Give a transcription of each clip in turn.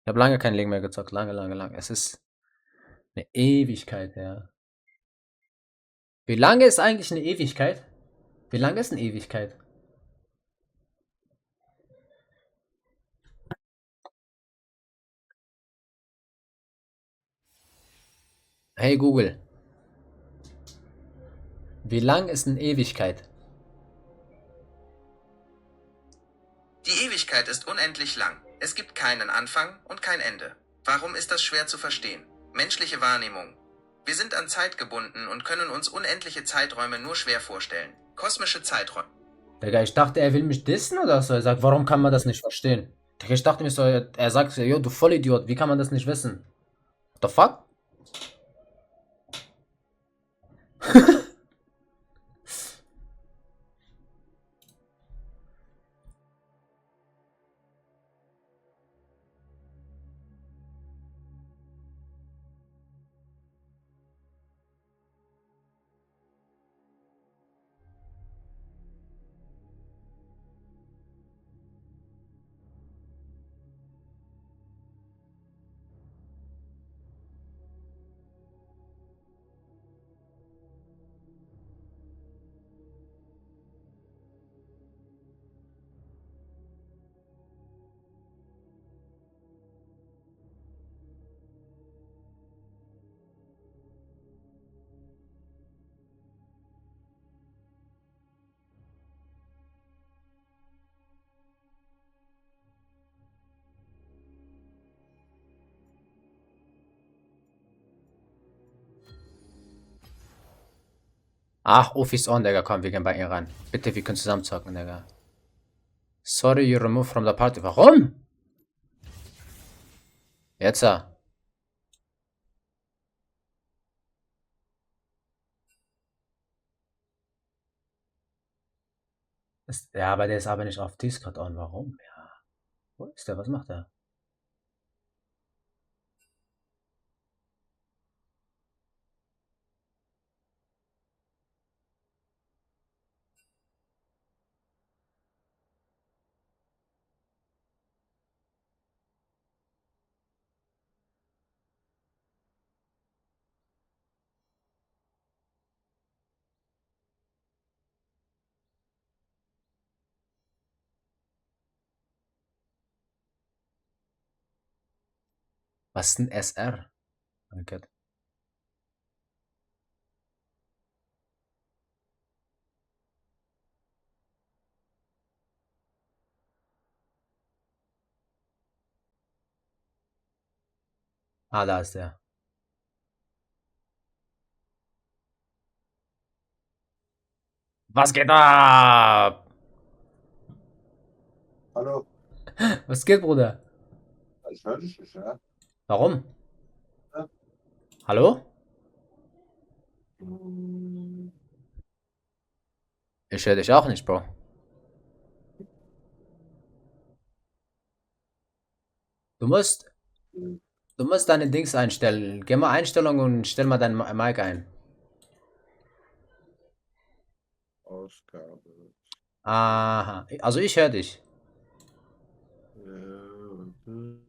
Ich habe lange kein Leben mehr gezockt. Lange, lange, lange. Es ist eine Ewigkeit, ja. Wie lange ist eigentlich eine Ewigkeit? Wie lange ist eine Ewigkeit? Hey Google, wie lang ist eine Ewigkeit? Die Ewigkeit ist unendlich lang. Es gibt keinen Anfang und kein Ende. Warum ist das schwer zu verstehen? Menschliche Wahrnehmung. Wir sind an Zeit gebunden und können uns unendliche Zeiträume nur schwer vorstellen. Kosmische Zeiträume. Digga, ich dachte, er will mich dissen oder so. Er sagt, warum kann man das nicht verstehen? Digga, ich dachte mir so, er sagt so, jo, du Vollidiot, wie kann man das nicht wissen? What the fuck? Ach, Office on, Digga, komm, wir gehen bei ihr rein. Bitte, wir können zusammen zocken, Digga. Sorry, you removed from the party. Warum? Jetzt, ja, aber der ist aber nicht auf Discord on. Warum? Ja. Wo ist der? Was macht er? Was ist ein SR? Okay. Ah, da ist der. Was geht ab? Hallo, Was geht, Bruder? ich höre dich nicht, ja? Warum? Ja. Hallo? Hm, Ich höre dich auch nicht, Bro. Du musst, du musst deine Dings einstellen. Geh mal Einstellungen und stell mal dein Mic ein. Ausgabe. Aha. Also ich höre dich. Warte.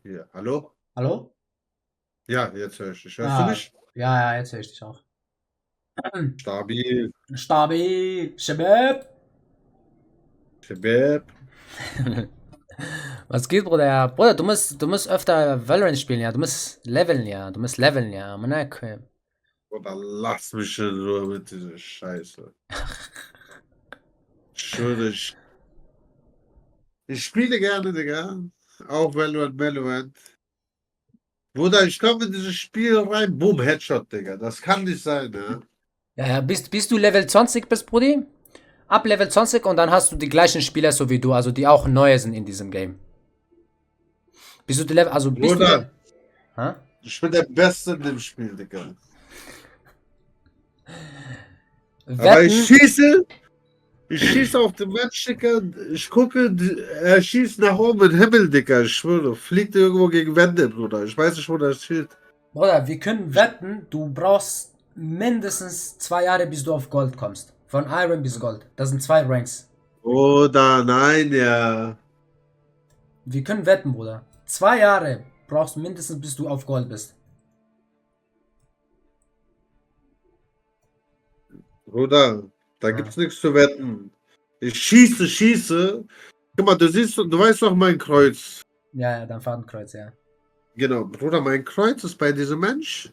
Hier, hallo? Hallo? Ja, jetzt höre ich dich. Hörst du Ah, mich? ja, ja, jetzt höre ich dich auch. Stabil. Stabi, Shabab. Kebab. Was geht, Bruder? Ja, Bruder, du musst öfter Valorant spielen, ja. Du musst leveln, ja. Du musst leveln, ja. Monaco. Oder lass mich in Ruhe mit dieser Scheiße. Ich schwöre, ich spiele gerne, Digga. Auch Valorant. Bruder, ich komme in dieses Spiel rein, boom, Headshot, Digga. Das kann nicht sein, ne? Ja, ja, bis du Level 20 bist, Brudi. Ab Level 20 und dann hast du die gleichen Spieler so wie du, also die auch neu sind in diesem Game. Bist du Level, also bist du Bruder, Level, hä? ich bin der Beste in dem Spiel, Digga. Aber Wetten, ich schieße auf den Mensch, Digga. Ich gucke, er schießt nach oben in den Himmel, Digga. Ich schwöre. Fliegt irgendwo gegen Wände, Bruder. Ich weiß nicht, wo das steht. Bruder, wir können wetten, du brauchst mindestens 2 Jahre, bis du auf Gold kommst. Von Iron bis Gold. Das sind 2 Ranks. Oder nein, ja. Wir können wetten, Bruder. 2 Jahre brauchst du mindestens, bis du auf Gold bist. Bruder, da Ja, gibt's nichts zu wetten. Ich schieße. Guck mal, du weißt doch mein Kreuz. ja, dein Fadenkreuz, ja. Genau, Bruder, mein Kreuz ist bei diesem Mensch.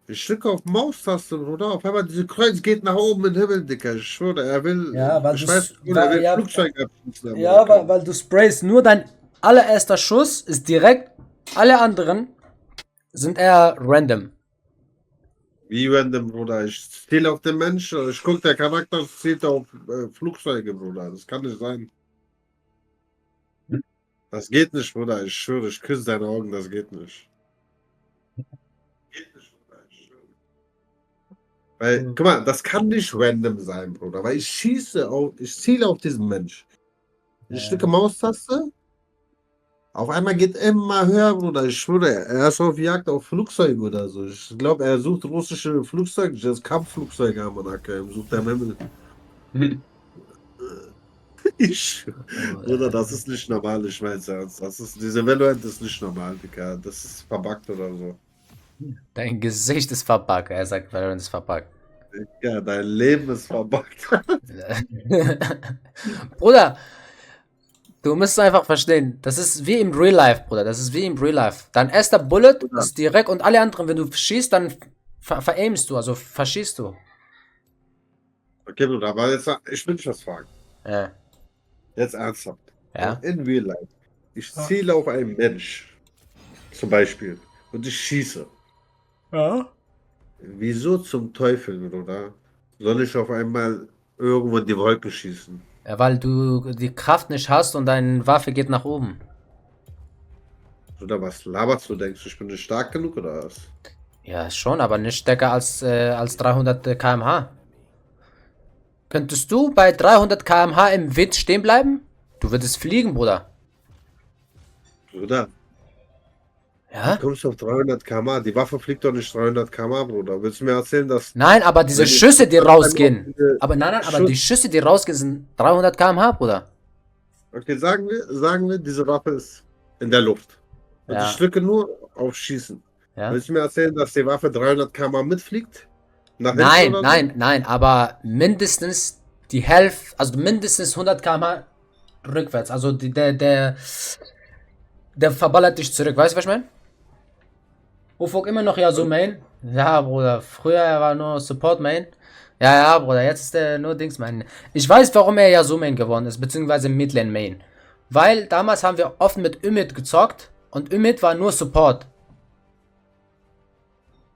Ich drücke auf Maustaste, Bruder. Auf einmal, dieses Kreuz geht nach oben in den Himmel, Dicker. Ich schwöre, er will. Ja, weil Ich du weiß, Bruder, er will ja, Flugzeug abschießen. ja, weil du sprayst. Nur dein allererster Schuss ist direkt. Alle anderen sind eher random. Wie random, Bruder. Ich ziele auf den Mensch. Ich gucke, der Charakter zielt auf Flugzeuge, Bruder. Das kann nicht sein. Das geht nicht, Bruder. Ich schwöre, ich küsse deine Augen, das geht nicht. Geht nicht, Bruder. Ich schwöre. Weil, guck mal, das kann nicht random sein, Bruder. Weil ich ziele auf diesen Mensch. Ich drücke Maustaste. Auf einmal geht immer höher, Bruder. Ich schwöre, er ist auf Jagd auf Flugzeuge oder so. Ich glaube, er sucht russische Flugzeuge, das Kampfflugzeuge am Anakim. Sucht der Himmel. Ich, Bruder, das ist nicht normal, ich mein's ernst. Diese Valorant ist nicht normal, Digga. Das ist verbuggt oder so. Dein Gesicht ist verbuggt. Er sagt, Valorant ist verbuggt. Ja, dein Leben ist verbuggt. Bruder, du musst einfach verstehen, das ist wie im Real Life, Bruder. Das ist wie im Real Life. Dein erster Bullet ist direkt und alle anderen, wenn du schießt, dann veraimst du, also verschießt du. Okay, Bruder, aber jetzt, ich will dich was fragen. Ja. Jetzt ernsthaft. Ja. In Real Life. Ich ziele auf einen Mensch, zum Beispiel, und ich schieße. Ja. Wieso zum Teufel, Bruder? Soll ich auf einmal irgendwo in die Wolken schießen? Ja, weil du die Kraft nicht hast und deine Waffe geht nach oben. Oder was laberst du? Denkst du, ich bin nicht stark genug oder was? Ja, schon, aber nicht stärker als 300 km/h. Könntest du bei 300 km/h im Wind stehen bleiben? Du würdest fliegen, Bruder. Bruder, Ja? du kommst auf 300 km/h. Die Waffe fliegt doch nicht 300 km/h, Bruder. Willst du mir erzählen, dass. Nein, aber diese wenn ich- Schüsse, die rausgehen. diese Aber nein, aber Schuss- die Schüsse, die rausgehen, sind 300 km/h, Bruder. Okay, sagen wir, diese Waffe ist in der Luft. Und Ja. ich drücke nur auf Schießen. Ja? Willst du mir erzählen, dass die Waffe 300 km/h mitfliegt? Nach hinten Nein, oder so? nein, aber mindestens die Hälfte, also mindestens 100 km/h rückwärts. Also der verballert dich zurück. Weißt du, was ich meine? Ufok immer noch Yasuo Main? Ja, Bruder. Früher er war nur Support Main. Ja, Bruder. Jetzt ist er nur Dings Main. Ich weiß, warum er Yasuo Main geworden ist, beziehungsweise Midlane Main. Weil damals haben wir oft mit Ümit gezockt und Ümit war nur Support.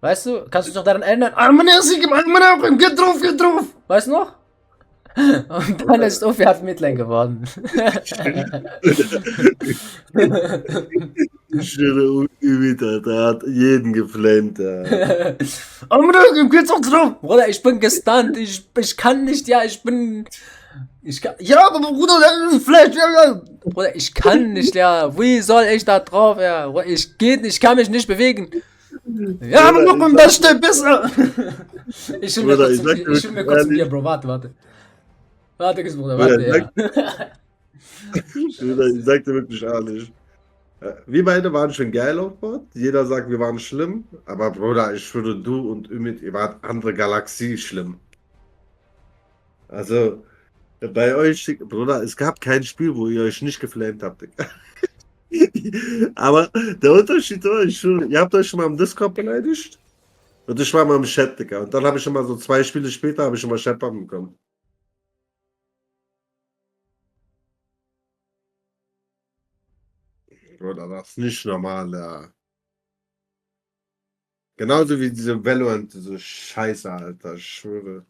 Weißt du? Kannst du dich noch daran erinnern? Geht drauf! Weißt du noch? Und dann ist Ufi hat Midlane geworden. Ich schwöre, Ümit, der hat jeden geflamed. Ja. Geht's auch drauf! Bruder, ich bin gestunt. Ich kann nicht, ja, ich bin. Ja, aber Bruder, das ist Flash, ja. Bruder, ich kann nicht, ja. Wie soll ich da drauf, ja? Bruder, ich kann mich nicht bewegen. Ja, aber noch das steht besser. Ich will Bruder, mir kurz ein Bier, Bro. Warte. Warte, Bruder, Bruder, warte, ja. Bruder, ich sag dir wirklich ehrlich. Wir beide waren schon geil auf Bord. Jeder sagt, wir waren schlimm. Aber Bruder, ich schwöre, du und Ümit, ihr wart andere Galaxie schlimm. Also, bei euch, Bruder, es gab kein Spiel, wo ihr euch nicht geflamed habt. Digga. Aber der Unterschied war, ich schwöre, ihr habt euch schon mal im Discord beleidigt. Und ich war mal im Chat, Digga. Und dann habe ich schon mal so 2 Spiele später, habe ich schon mal Chatbomben bekommen. Bruder, das ist nicht normal, ja. Genauso wie diese Valorant, diese Scheiße, Alter, ich schwöre.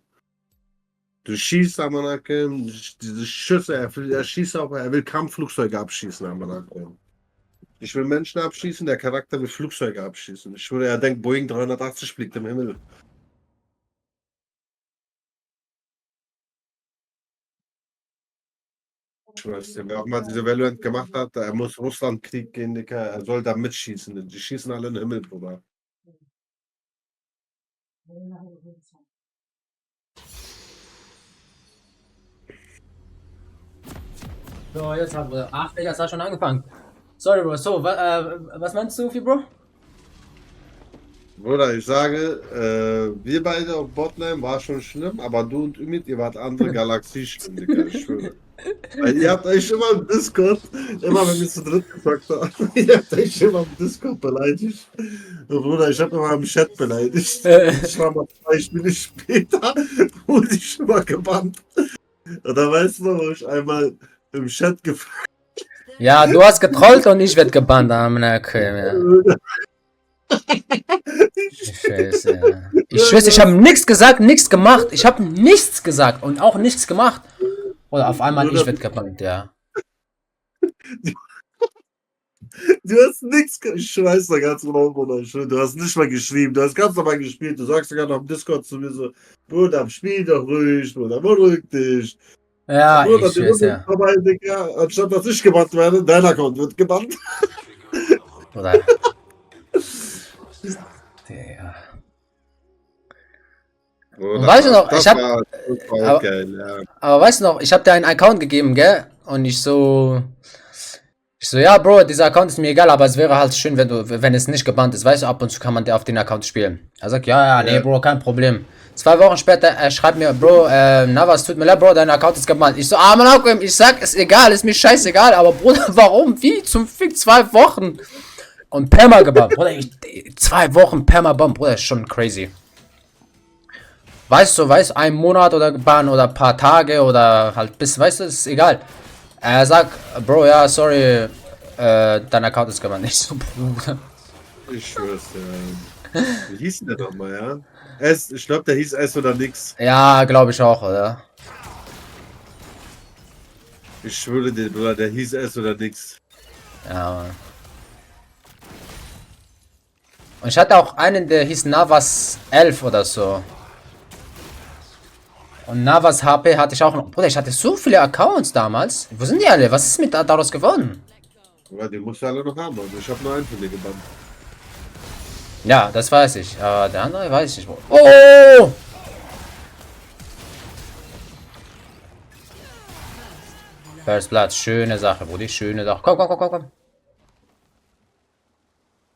Du schießt am Anakim, diese Schüsse, er schießt auf, er will Kampfflugzeuge abschießen am Anakim. Ich will Menschen abschießen, der Charakter will Flugzeuge abschießen. Ich würde, er denkt, Boeing 380 fliegt im Himmel. Ich weiß nicht, wer auch mal diese Valorant gemacht hat, er muss Russland-Krieg gehen, Dicker, er soll da mitschießen. Die schießen alle in den Himmel, Bruder. So, jetzt haben wir. Ach, Digga, es hat schon angefangen. Sorry, Bro. So, was meinst du, Bro? Bruder, ich sage, wir beide auf Botlane war schon schlimm, aber du und Ümit, ihr wart andere Galaxie schlimm, Digga, ich schwöre. Weil ihr habt euch immer im Discord, immer wenn wir zu dritt gesagt haben, ihr habt euch immer im Discord beleidigt. Und Bruder, ich habe immer im Chat beleidigt. Ich war mal 2 Spiele später, wurde ich schon mal gebannt. Und da weißt du, wo ich einmal im Chat gefragt Ja, du hast getrollt und ich werd gebannt. Okay, ja. Scheiße, ja. Ich schwöre, ich habe nichts gesagt, nichts gemacht. Ich habe nichts gesagt und auch nichts gemacht. Oder auf einmal ich werd gebannt, ja. Du hast nichts, ich weiß da ganz genau, Bruder. Du hast nicht mal geschrieben, du hast ganz normal gespielt. Du sagst sogar noch im Discord zu mir so, Bruder, spiel doch ruhig, Bruder, beruhig dich. Ja, Bruder, ich schwöre, ja. vorbei, Digga, anstatt dass ich gebannt werde, dein Account wird gebannt. Oder? Ja. Bruder, Weißt du noch, das ich hab- war aber- geil, ja. Aber weißt du noch, ich habe dir einen Account gegeben, gell? Und ich so, ja, Bro, dieser Account ist mir egal, aber es wäre halt schön, wenn es nicht gebannt ist. Weißt du, ab und zu kann man auf den Account spielen. Er sagt, ja, nee, Ja. Bro, kein Problem. 2 Wochen später, er schreibt mir, Bro, na was, tut mir leid, Bro, dein Account ist gebannt. Ich so, Mann, ich sag, ist egal, ist mir scheißegal, aber Bruder, warum? Wie? Zum Fick 2 Wochen? Und Perma gebannt. Bruder, 2 Wochen Perma-Bomb, Bruder, ist schon crazy. Weißt du, ein Monat oder Bahn oder ein paar Tage oder halt bis, weißt du, ist egal. Er sagt, Bro, ja, sorry, dein Account ist gebannt. Nicht so, Bruder. Ich schwör's, ja. Wie hieß denn der nochmal, ja? Ich glaube, der hieß S oder nix. Ja, glaube ich auch, oder? Ich schwöre dir, Bruder, der hieß S oder nix. Ja, Mann. Und ich hatte auch einen, der hieß Navas 11 oder so. Und Navas HP hatte ich auch noch. Bruder, ich hatte so viele Accounts damals. Wo sind die alle? Was ist mit daraus geworden? Aber die musst du alle noch haben, also ich habe nur einen von dir gebannt. Ja, das weiß ich. Aber der andere weiß ich nicht. Oh! First Blood, schöne Sache, Bruder, schöne Sache. Komm.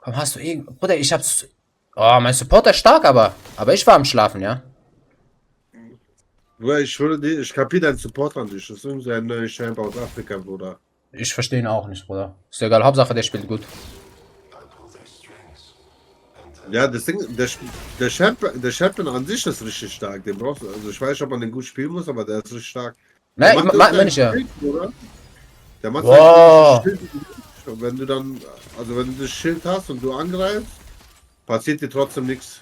Komm, hast du irgend... Bruder, ich hab's... Oh, mein Supporter ist stark, aber ich war am Schlafen, ja? Bruder, ich schwöre dir, ich kapiere deinen Support an dich. Das ist irgendwie ein neuer Champ aus Afrika, Bruder. Ich verstehe ihn auch nicht, Bruder. Ist egal, Hauptsache der spielt gut. Ja, das Ding, der Champion an sich ist richtig stark. Den brauchst du, also ich weiß nicht, ob man den gut spielen muss, aber der ist richtig stark. Nein, Der macht meine ich ja. Schild, Bruder. Der macht Wow. Schild. Und wenn du dann, also wenn du das Schild hast und du angreifst, passiert dir trotzdem nichts.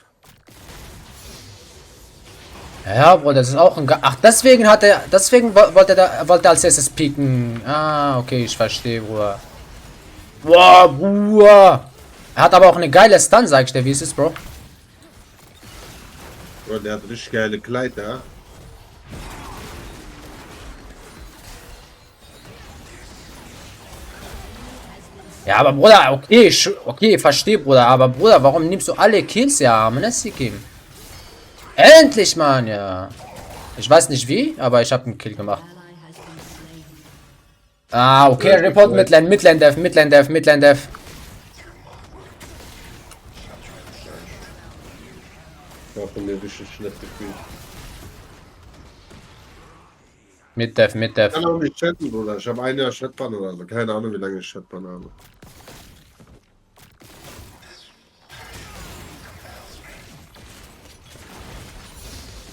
Ja, Bruder, das ist auch ein... Ach, deswegen wollte er als erstes pieken. Ah, okay, ich verstehe, Bruder. Wow, Bruder. Er hat aber auch eine geile Stun, sag ich dir, wie es ist, Bro. Bruder, der hat richtig geile Kleider. Ja, aber Bruder, okay, verstehe, Bruder. Aber Bruder, warum nimmst du alle Kills, ja, Manessikim? Endlich, Mann, ja. Ich weiß nicht wie, aber ich habe einen Kill gemacht. Ah, okay, Report Midland Dev. War von mir richtig schlecht gefühlt. Mid Dev. Ich kann auch nicht chatten, Bruder. Ich habe ein Jahr Chatban oder so. Keine Ahnung, wie lange ich Chatban habe.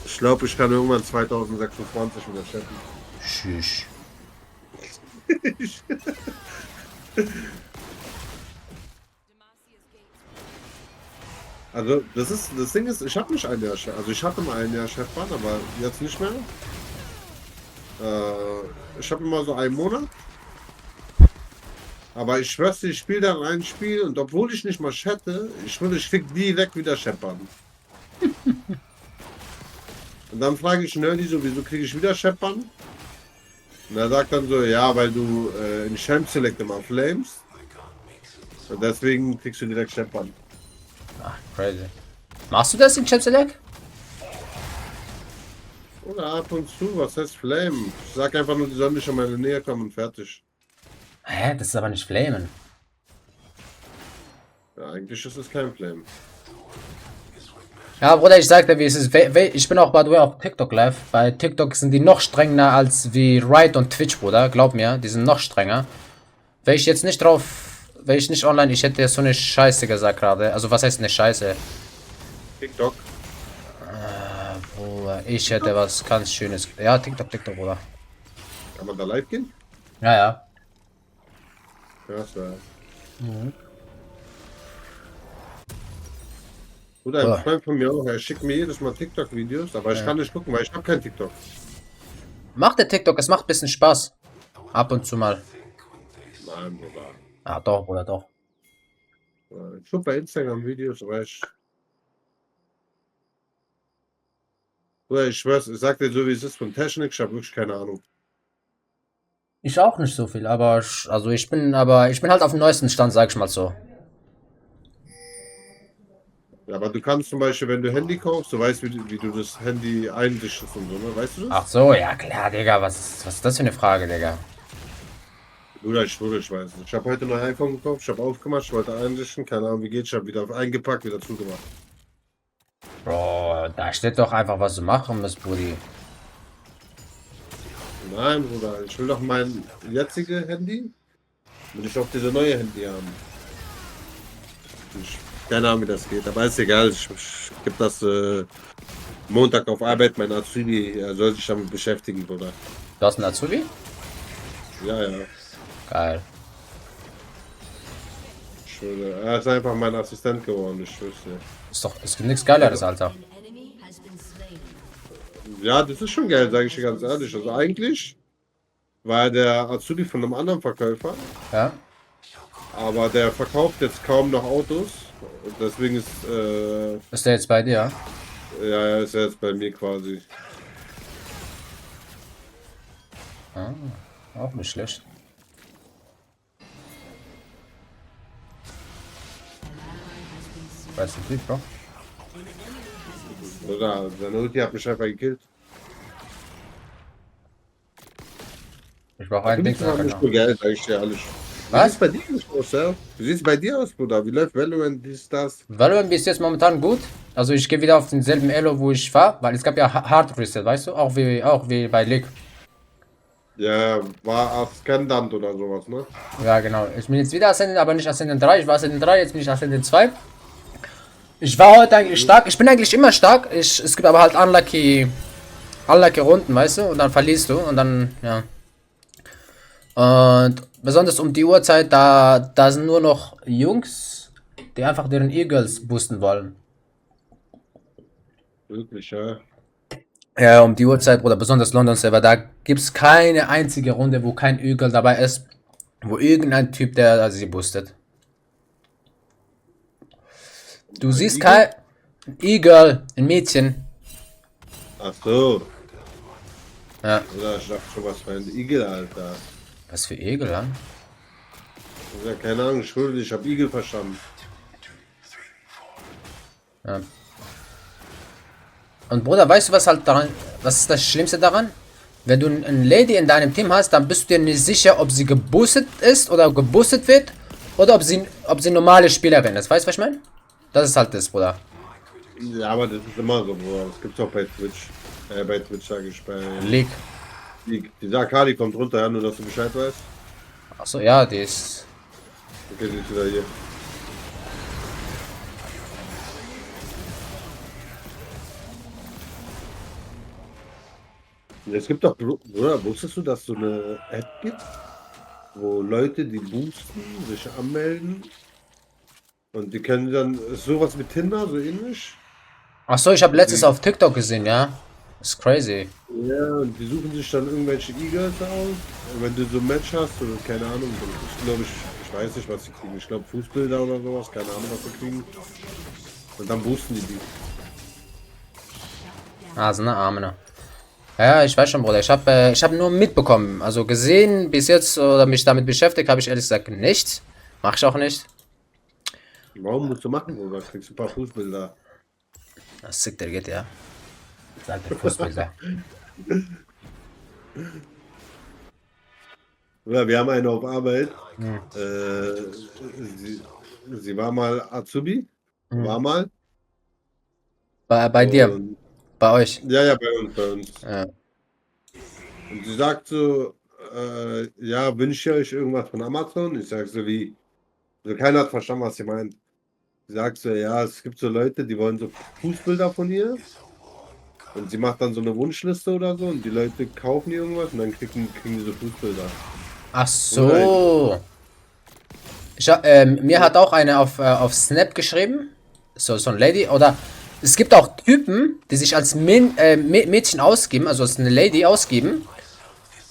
Ich glaube, ich kann irgendwann 2026 wieder chatten. Tschüss. Also, das Ding ist, ich habe nicht ein Jahr Chatban. Also, ich hatte mal ein Jahr Chatban, aber jetzt nicht mehr. Ich habe immer so einen Monat. Aber ich schwör's dir, ich spiele dann ein Spiel und obwohl ich nicht mal chatte, ich krieg direkt wieder scheppern. Und dann frage ich Nerdy so, wieso kriege ich wieder scheppern? Und er sagt dann so, ja, weil du in Champ Select immer flames. Und deswegen kriegst du direkt scheppern. Ach, crazy. Machst du das in Champ Select? Oder ab und zu, was heißt Flame? Ich sag einfach nur, die sollen nicht an meine Nähe kommen und fertig. Hä, das ist aber nicht Flamen. Ja, eigentlich ist es kein Flame. Ja, Bruder, ich sag dir, wie es ist. Ich bin auch by the way auf TikTok live. Bei TikTok sind die noch strenger als wie Riot und Twitch, Bruder. Glaub mir, die sind noch strenger. Wäre ich jetzt nicht wäre ich nicht online, ich hätte so eine Scheiße gesagt gerade. Also was heißt eine Scheiße? TikTok. Bruder, ich hätte was ganz Schönes. Ja, TikTok, Bruder. Kann man da live gehen? Ja, ja. Ja, das wäre. Oder ein Freund von mir auch, er schickt mir jedes Mal TikTok-Videos, aber ich kann nicht gucken, weil ich habe kein TikTok. Macht der TikTok, es macht ein bisschen Spaß. Ab und zu mal. Nein, Bruder. Ah, doch, Bruder, doch. Ich gucke bei Instagram Videos, aber ich schwör's, ich sag dir so, wie es ist von Technik, ich habe wirklich keine Ahnung. Ich auch nicht so viel, aber ich bin halt auf dem neuesten Stand, sag ich mal so. Ja, aber du kannst zum Beispiel, wenn du Handy kaufst, du weißt, wie du das Handy einrichtest und so, ne? Weißt du das? Ach so, ja klar, Digga, was ist das für eine Frage, Digga? Bruder, ich schwöre, ich weiß nicht. Ich habe heute ein neues iPhone gekauft, ich habe aufgemacht, ich wollte einrichten, keine Ahnung, wie geht's, ich habe wieder eingepackt, wieder zugemacht. Bro, da steht doch einfach, was du machen musst, Brudi. Nein, Bruder, ich will doch mein jetziges Handy und ich auch diese neue Handy haben. Keine Ahnung, wie das geht, aber ist egal. Ich gebe das Montag auf Arbeit. Mein Azubi soll sich damit beschäftigen, Bruder. Du hast einen Azubi? Ja, ja. Geil. Ich schwöre, er ist einfach mein Assistent geworden, ich schwöre dir. Es gibt nichts Geileres, Alter. Ja, das ist schon geil, sage ich dir ganz ehrlich. Also eigentlich war er der Azubi von einem anderen Verkäufer, Ja? aber der verkauft jetzt kaum noch Autos. Und deswegen ist, Ist der jetzt bei dir? ja, er ist jetzt bei mir quasi. Ah, auch nicht schlecht. Weißt du, Bro? Oder seine Ulti hat mich einfach gekillt. Ich brauche einen Ding. Das nicht so geil, sag ich dir alles. Wie Was? sieht's bei dir aus, ja? Wie sieht's bei dir aus, Bruder? Wie läuft Valorant, dies, das? Valorant ist jetzt momentan gut. Also ich gehe wieder auf denselben Elo, wo ich war, weil es gab ja Hard Reset, weißt du? Auch wie bei League. Ja, war Ascendant oder sowas, ne? Ja, genau. Ich bin jetzt wieder Ascendant, aber nicht Ascendant 3. Ich war Ascendant 3, jetzt bin ich Ascendant 2. Ich war heute eigentlich stark. Ich bin eigentlich immer stark. Es gibt aber halt unlucky Runden, weißt du? Und dann verlierst du und dann, ja. Und besonders um die Uhrzeit, da sind nur noch Jungs, die einfach deren E-Girls boosten wollen. Wirklich, ja. Ja, um die Uhrzeit, oder besonders London Server, da gibt es keine einzige Runde, wo kein E-Girl dabei ist, wo irgendein Typ, der sie boostet. Du siehst kein E-Girl, ein Mädchen. Ach so. Ja. Oder ich dachte schon was für ein Igel, Alter. Was für Igel, ja? Ja, keine Ahnung, ich schwöre, ich habe Igel verstanden. Ja. Und Bruder, weißt du, was ist das Schlimmste daran? Wenn du eine Lady in deinem Team hast, dann bist du dir nicht sicher, ob sie geboostet ist oder geboostet wird oder ob sie normale Spielerin ist. Weißt du, was ich meine? Das ist halt das, Bruder. Ja, aber das ist immer so, Bruder. Das gibt's auch bei Twitch. Bei Twitch sage ich, bei League. League. Dieser Akali kommt runter, ja, nur dass du Bescheid weißt. Achso, ja, die ist. Okay, die ist wieder hier. Es gibt doch, Bruder, wusstest du, dass es so eine App gibt, wo Leute, die boosten, sich anmelden und die können dann sowas mit Tinder, so ähnlich. Achso, ich habe letztens auf TikTok gesehen, ja. Das ist crazy. Ja, und die suchen sich dann irgendwelche E-Girls aus. Und wenn du so ein Match hast, oder keine Ahnung, dann ist, glaube ich weiß nicht, was sie kriegen. Ich glaube Fußbilder oder sowas, keine Ahnung, was sie kriegen. Und dann boosten die. Ah, so eine Arme, ne? Ja, ich weiß schon, Bruder. Ich hab nur mitbekommen. Also gesehen bis jetzt oder mich damit beschäftigt, habe ich ehrlich gesagt nicht. Mach ich auch nicht. Warum musst du machen, oder? Kriegst du ein paar Fußbilder? Das sick, der geht, ja. Sagt der Fußbilder. Ja, wir haben eine auf Arbeit. Hm. Sie war mal Azubi. Hm. War mal. Bei dir, Und, bei euch. ja, bei uns. Ja. Und sie sagt so, ja, wünscht ihr euch irgendwas von Amazon? Ich sage so, wie? Also keiner hat verstanden, was sie meint. Sie sagt so, ja, es gibt so Leute, die wollen so Fußbilder von ihr. Und sie macht dann so eine Wunschliste oder so und die Leute kaufen irgendwas und dann kriegen die so Fußbilder. Ach so. Mir hat auch eine auf Snap geschrieben. So ein Lady. Oder es gibt auch Typen, die sich als Mädchen ausgeben, also als eine Lady ausgeben.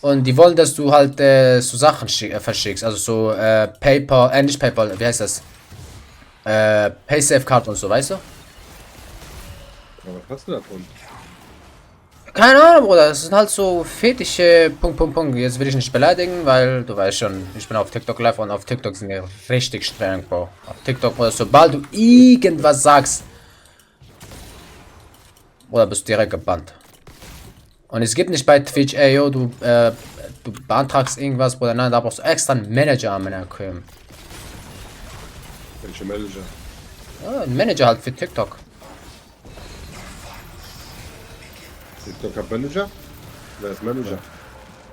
Und die wollen, dass du halt so Sachen verschickst. Also so PayPal, nicht PayPal, wie heißt das? PaySafeCard und so, weißt du? Aber was hast du davon? Keine Ahnung, Bruder. Das sind halt so Fetische. Punkt. Jetzt will ich nicht beleidigen, weil du weißt schon, ich bin auf TikTok live und auf TikTok sind die richtig streng, Bro. Auf TikTok, Bruder, sobald du irgendwas sagst, Bruder, bist du direkt gebannt. Und es gibt nicht bei Twitch, ey, yo, du beantragst irgendwas, Bruder. Nein, da brauchst du extra einen Manager am Ende. Welcher Manager? Ja, ein Manager halt für TikTok. TikTok hat Manager? Wer ist Manager?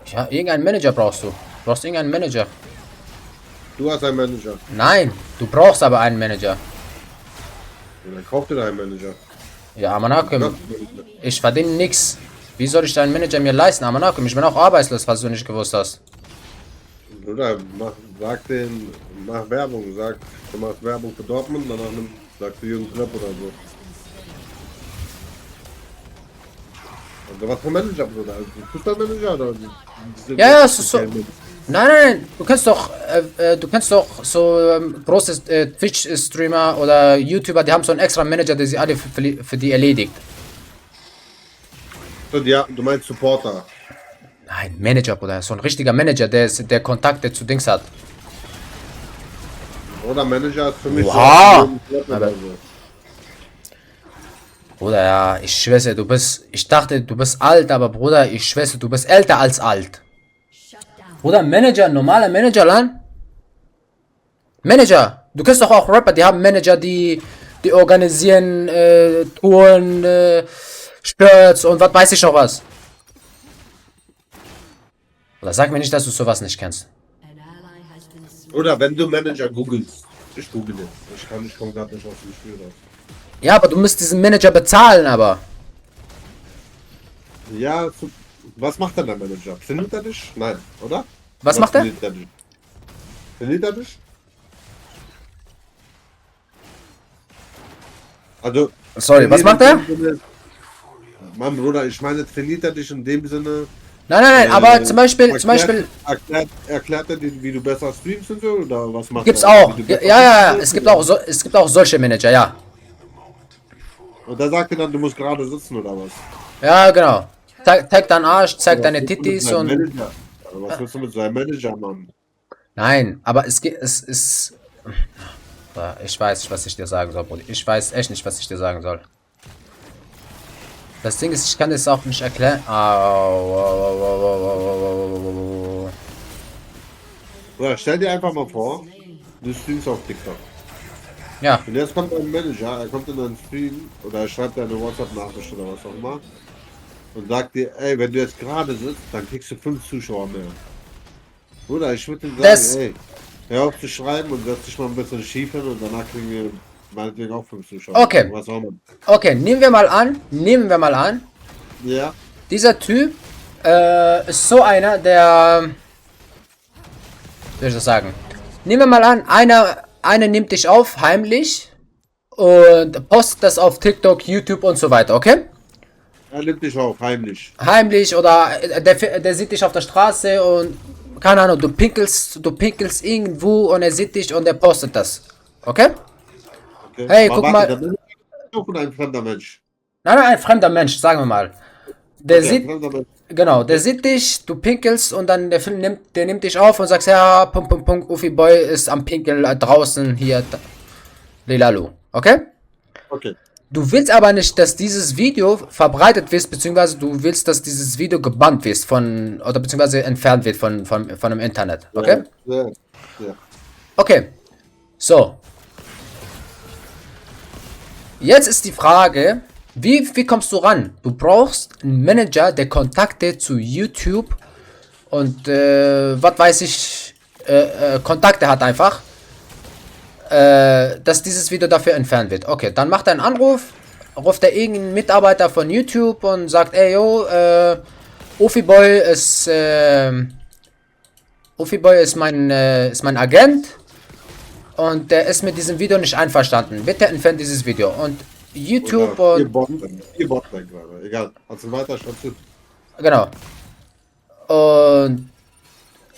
Ja, irgendeinen Manager brauchst du. Du brauchst irgendeinen Manager. Du hast einen Manager. Nein, du brauchst aber einen Manager. Und dann kauft dir da einen Manager. Ja, Amanakum, ich verdiene nix. Wie soll ich deinen Manager mir leisten, Amanakum? Ich bin auch arbeitslos, falls du nicht gewusst hast. Oder mach Werbung, sag, du machst Werbung für Dortmund, danach sagst du Jürgen Klopp oder so. Also was für Manager, Bruder? Also Fußballmanager oder? Ja, so. Nein, du kennst doch so große Twitch-Streamer oder YouTuber, die haben so einen extra Manager, der sie alle für die erledigt. So, ja, du meinst Supporter. Nein, Manager, Bruder, so ein richtiger Manager, der Kontakte zu Dings hat. Oder Manager ist für mich Oha! so Jürgen Klopp oder so. Bruder, ja, ich schwöre, ich dachte, du bist alt, aber Bruder, ich schwöre, du bist älter als alt. Bruder, Manager, normaler Manager, Lan? Manager, du kennst doch auch Rapper, die haben Manager, die organisieren Touren, Spirits und was weiß ich noch was. Oder sag mir nicht, dass du sowas nicht kennst. Oder wenn du Manager googelst. Ich google den. Ich komme gerade nicht auf die Spiel raus. Ja, aber du musst diesen Manager bezahlen, aber. Ja, was macht denn der Manager? Findet er dich? Nein, oder? Was macht er? Findet er dich? Also. Sorry, was macht er? Mann, Bruder, ich meine, trainiert er dich in dem Sinne. Nein, aber zum Beispiel. Erklärt er dir, wie du besser streamst und so? Oder was macht Gibt's er? auch. Ja, es gibt auch solche Manager, ja. Und da sagt er dann, du musst gerade sitzen oder was? Ja, genau. Zeig deinen Arsch, zeig deine Tittis und. Manager? Was willst du mit seinem Manager, Mann? Nein, aber es ist. Ich weiß nicht, was ich dir sagen soll, Bruder. Ich weiß echt nicht, was ich dir sagen soll. Das Ding ist, ich kann das auch nicht erklären. Oder stell dir einfach mal vor, du streamst auf TikTok. Ja. Und jetzt kommt ein Manager, er kommt in einen Stream oder er schreibt dir eine WhatsApp-Nachricht oder was auch immer und sagt dir, ey, wenn du jetzt gerade sitzt, dann kriegst du 5 Zuschauer mehr. Oder ich würde dir sagen, ey, hör auf zu schreiben und setz dich mal ein bisschen schief hin und danach kriegen wir meinetwegen auch 5 Zuschauer. Okay. Was auch immer. Okay, nehmen wir mal an. Ja. Dieser Typ ist so einer, der. Wie soll ich das sagen? Nehmen wir mal an, einer nimmt dich auf, heimlich, und postet das auf TikTok, YouTube und so weiter, okay? Er nimmt dich auf, heimlich. Heimlich oder der sieht dich auf der Straße und keine Ahnung, du pinkelst irgendwo und er sieht dich und er postet das. Okay? Okay. Hey, Aber guck warte, mal. dann ist es auch ein fremder Mensch. Nein, ein fremder Mensch, sagen wir mal. Der Okay, ein sieht, fremder Mensch. genau, der sieht dich, du pinkelst und dann der nimmt dich auf und sagt, ja, Ufi Boy ist am Pinkel draußen hier, Lilalu. Okay? Okay. Du willst aber nicht, dass dieses Video verbreitet wird, beziehungsweise du willst, dass dieses Video gebannt wird oder beziehungsweise entfernt wird von dem Internet. Okay? Ja, ja. Okay. So. Jetzt ist die Frage, wie kommst du ran? Du brauchst einen Manager, der Kontakte zu YouTube und was weiß ich, Kontakte hat einfach, dass dieses Video dafür entfernt wird. Okay, dann macht er einen Anruf, ruft er irgendeinen Mitarbeiter von YouTube und sagt, ey yo, Ufiboy ist mein Agent und der ist mit diesem Video nicht einverstanden. Bitte entfernt dieses Video. Und YouTube Oder und ihr Botbank gerade. Egal. Also weiter, schon. genau. Und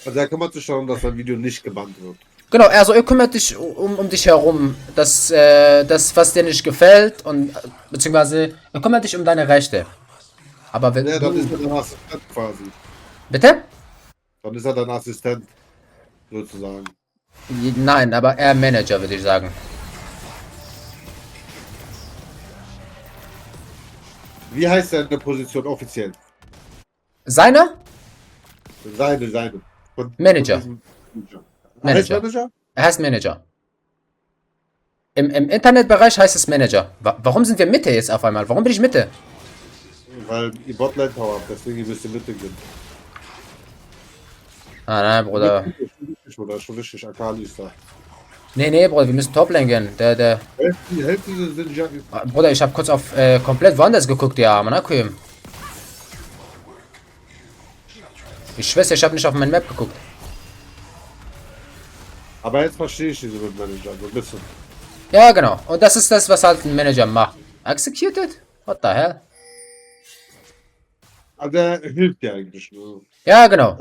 Also er kümmert sich darum, dass sein Video nicht gebannt wird. genau, also er kümmert dich um dich herum, dass das, was dir nicht gefällt und beziehungsweise er kümmert dich um deine Rechte. Aber wenn Ja, dann ist du, er dein Assistent quasi. bitte? Dann ist er dein Assistent, sozusagen. Nein, aber eher Manager, würde ich sagen. Wie heißt seine Position offiziell? Seiner? Seine. Manager. Diesem Manager. Manager. Heißt Manager? Er heißt Manager. Im Internetbereich heißt es Manager. Warum sind wir Mitte jetzt auf einmal? Warum bin ich Mitte? Weil ihr Botline Tower habt, deswegen ihr müsst ihr Mitte gehen. Ah, nein, Bruder. Schon richtig, Akali ist da. Nee, Bruder, wir müssen Toplane gehen. Hälfte sind ja. Bruder, ich habe kurz auf komplett woanders geguckt, ja, man, okay. Ich schwöre, ich habe nicht auf mein Map geguckt. Aber jetzt verstehe ich diese Manager so ein bisschen. Ja, genau. Und das ist das, was halt ein Manager macht. Executed? What the hell? Aber der hilft dir eigentlich nur. Ja, genau.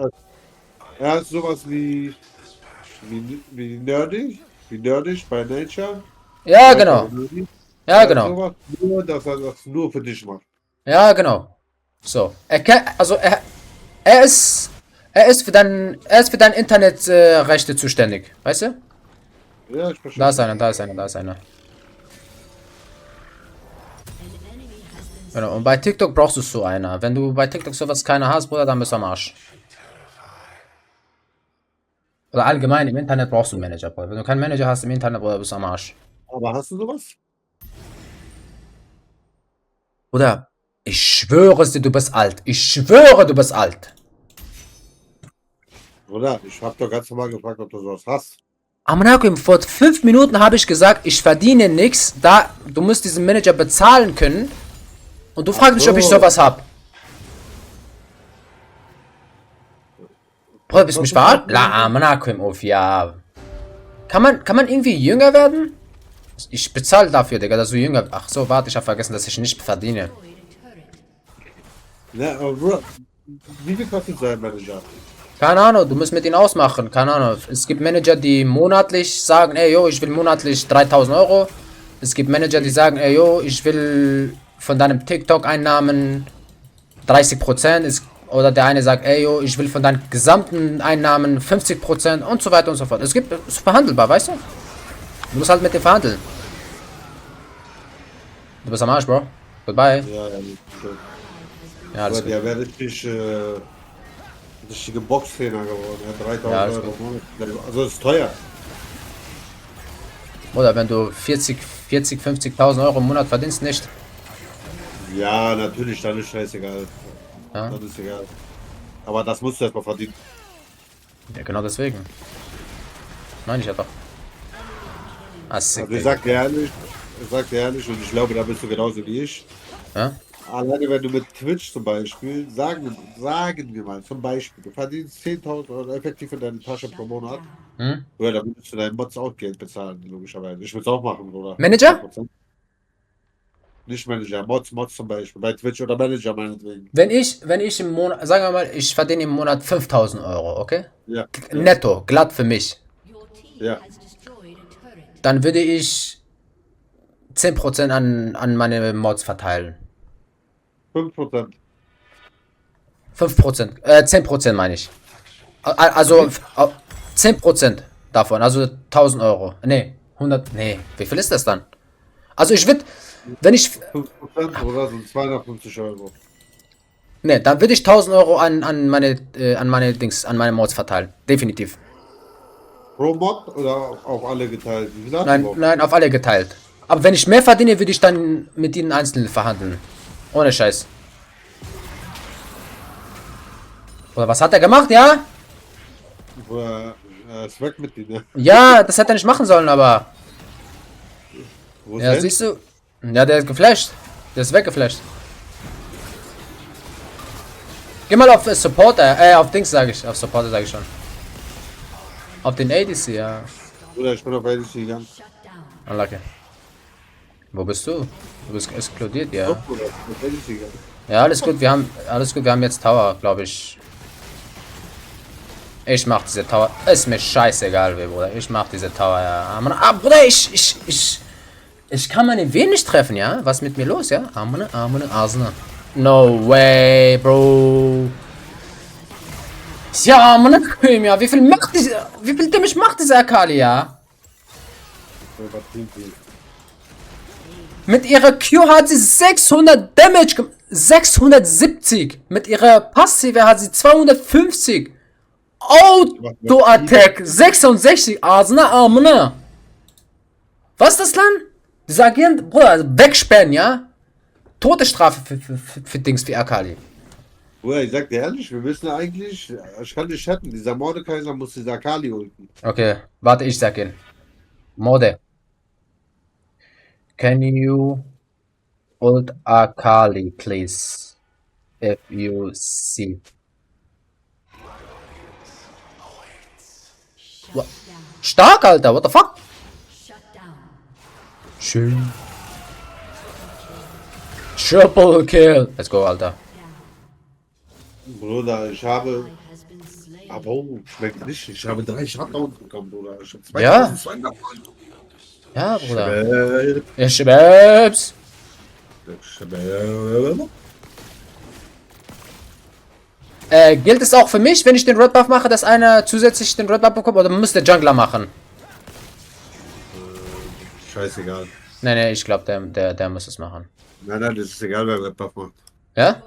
Er ist sowas wie nerdig bei Nature. Ja, Ja, genau. nerdy. Ja, Er ist genau. sowas, nur, dass er das nur für dich macht. Ja, genau. So. Er ist für dein Internetrechte zuständig. Weißt du? Ja, ich verstehe. Da ist einer. Genau. Und bei TikTok brauchst du so einer. Wenn du bei TikTok sowas keiner hast, Bruder, dann bist du am Arsch. Oder allgemein im Internet brauchst du einen Manager, Bruder. Wenn du keinen Manager hast im Internet, Bruder, bist du am Arsch. Aber hast du sowas? Bruder, ich schwöre es dir, du bist alt. Ich schwöre, du bist alt. Oder? Ich hab doch ganz normal gefragt, ob du sowas hast. Amanakim, vor 5 Minuten habe ich gesagt, ich verdiene nichts, da du musst diesen Manager bezahlen können. Und du fragst mich, ob ich so. sowas hab. Bruder, bist du mich verarscht? La, Amanakim, auf, ja. Kann man irgendwie jünger werden? Ich bezahle dafür, Digga, dass du jünger. Ach so, warte, ich habe vergessen, dass ich nicht verdiene. Ne, aber Bro, wie viel kostet sein Manager? Keine Ahnung, du musst mit ihnen ausmachen. Keine Ahnung. Es gibt Manager, die monatlich sagen, ey, yo, ich will monatlich 3000 Euro. Es gibt Manager, die sagen, ey, yo, ich will von deinem TikTok-Einnahmen 30%. Oder der eine sagt, ey, yo, ich will von deinen gesamten Einnahmen 50% und so weiter und so fort. Es ist verhandelbar, weißt du? Du musst halt mit dem verhandeln. Du bist am Arsch, Bro. Goodbye. Ja, Ja, alles aber gut. der wäre richtige Boxtrainer geworden. Er hat 3000 Ja, alles Euro im Monat. Also das ist teuer. Oder wenn du 50.000 Euro im Monat verdienst, nicht. Ja, natürlich, dann ist scheißegal. Ja, Dann ist egal. Aber das musst du erstmal verdienen. ja genau deswegen. Meine ich ja doch. Ah, sick, Also Digga. ich sag dir ehrlich, und ich glaube, da bist du genauso wie ich. Ja? Alleine wenn du mit Twitch zum Beispiel, sagen wir mal, zum Beispiel, du verdienst 10.000 Euro effektiv in deine Tasche pro Monat. Hm? Ja, dann würdest du deinen Mods auch Geld bezahlen, logischerweise. Ich würde es auch machen, oder? Manager? 100%. Nicht Manager, Mods zum Beispiel. Bei Twitch oder Manager meinetwegen. Wenn ich im Monat, sagen wir mal, ich verdiene im Monat 5000 Euro, okay? Ja. Netto, glatt für mich. Ja. Dann würde ich 10% an meine Mods verteilen. 5%. 5%, 10% meine ich. Also 10% davon, also 1000 Euro. Nee, 100, nee, wie viel ist das dann? Also ich würde, wenn ich, 5% oder sind 250 Euro. nee, dann würde ich 1000 Euro an meine Mods verteilen. Definitiv. Pro Mod oder auf alle geteilt? Wie viel hast du Nein, überhaupt? nein, auf alle geteilt. Aber wenn ich mehr verdiene, würde ich dann mit ihnen einzeln verhandeln. Ohne Scheiß. Oder was hat er gemacht, ja? Er ist weg mit dir, ne? Ja, das hätte er nicht machen sollen, aber. Wo ist Ja, er? siehst du? Ja, der ist geflasht. Der ist weggeflasht. Geh mal auf Supporter, auf Dings sage ich. Auf Supporter sage ich schon. Auf den ADC, ja. Bruder, ich bin auf ADC gegangen. Unlucky. Wo bist du? Du bist explodiert, ja. Doch, Bruder, ich bin auf ADC gegangen. Ja, alles gut, wir haben jetzt Tower, glaube ich. Ich mach diese Tower. Ist mir scheißegal, wie, Bruder. Ich mach diese Tower, ja. Bruder, ich kann meine W nicht treffen, ja? Was ist mit mir los, ja? Amene, Asne. No way, Bro. Ja, Mann, ja. Wie viel Damage macht diese Akali, ja? Mit ihrer Q hat sie 600 Damage gemacht. 670. Mit ihrer Passive hat sie 250. Auto-Attack 66. Asna, Amne. Was ist das dann? Diese agieren, Bruder, also wegsperren, ja? Todesstrafe für Dings wie Akali. Bruder, ich sag dir ehrlich, wir müssen eigentlich, ich kann dich chatten, dieser Mordekaiser muss dieser Akali ulten. Okay, warte, ich sag ihn. Mode. Can you ult Akali, please? If you see. Stark, Alter, what the fuck? Schön. Triple Kill. Let's go, Alter. Bruder, ich habe. Aber schmeckt nicht. Ich habe 3 Shutdowns bekommen, Bruder. Ich habe Ja. 2200. Ja, Bruder. Schweb. Ich schweb's. Schweb. Gilt es auch für mich, wenn ich den Red Buff mache, dass einer zusätzlich den Red Buff bekommt? Oder muss der Jungler machen? Scheißegal. Nee, ich glaube, der muss es machen. Nein, das ist egal, wer Webbuff macht. Ja?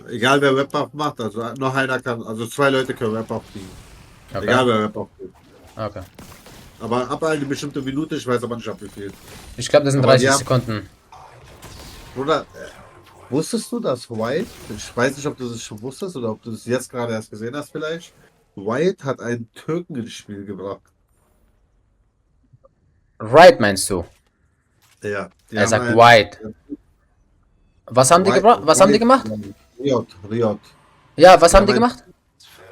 Egal, wer Webbuff macht, also noch einer kann, also 2 Leute können Webbuff kriegen. Okay. Egal, wer Webbuff kriegt. Okay. Aber ab eine bestimmte Minute, ich weiß aber nicht, ab wie viel. Ich glaube, das sind Aber 30 ja. Sekunden. Bruder, wusstest du, dass White, ich weiß nicht, ob du das schon wusstest oder ob du das jetzt gerade erst gesehen hast vielleicht, White hat einen Türken ins Spiel gebracht. Right, meinst du? Ja. Er sagt White. Was haben die gebracht? Was haben die gemacht? Riot. Ja, was haben die mein- gemacht?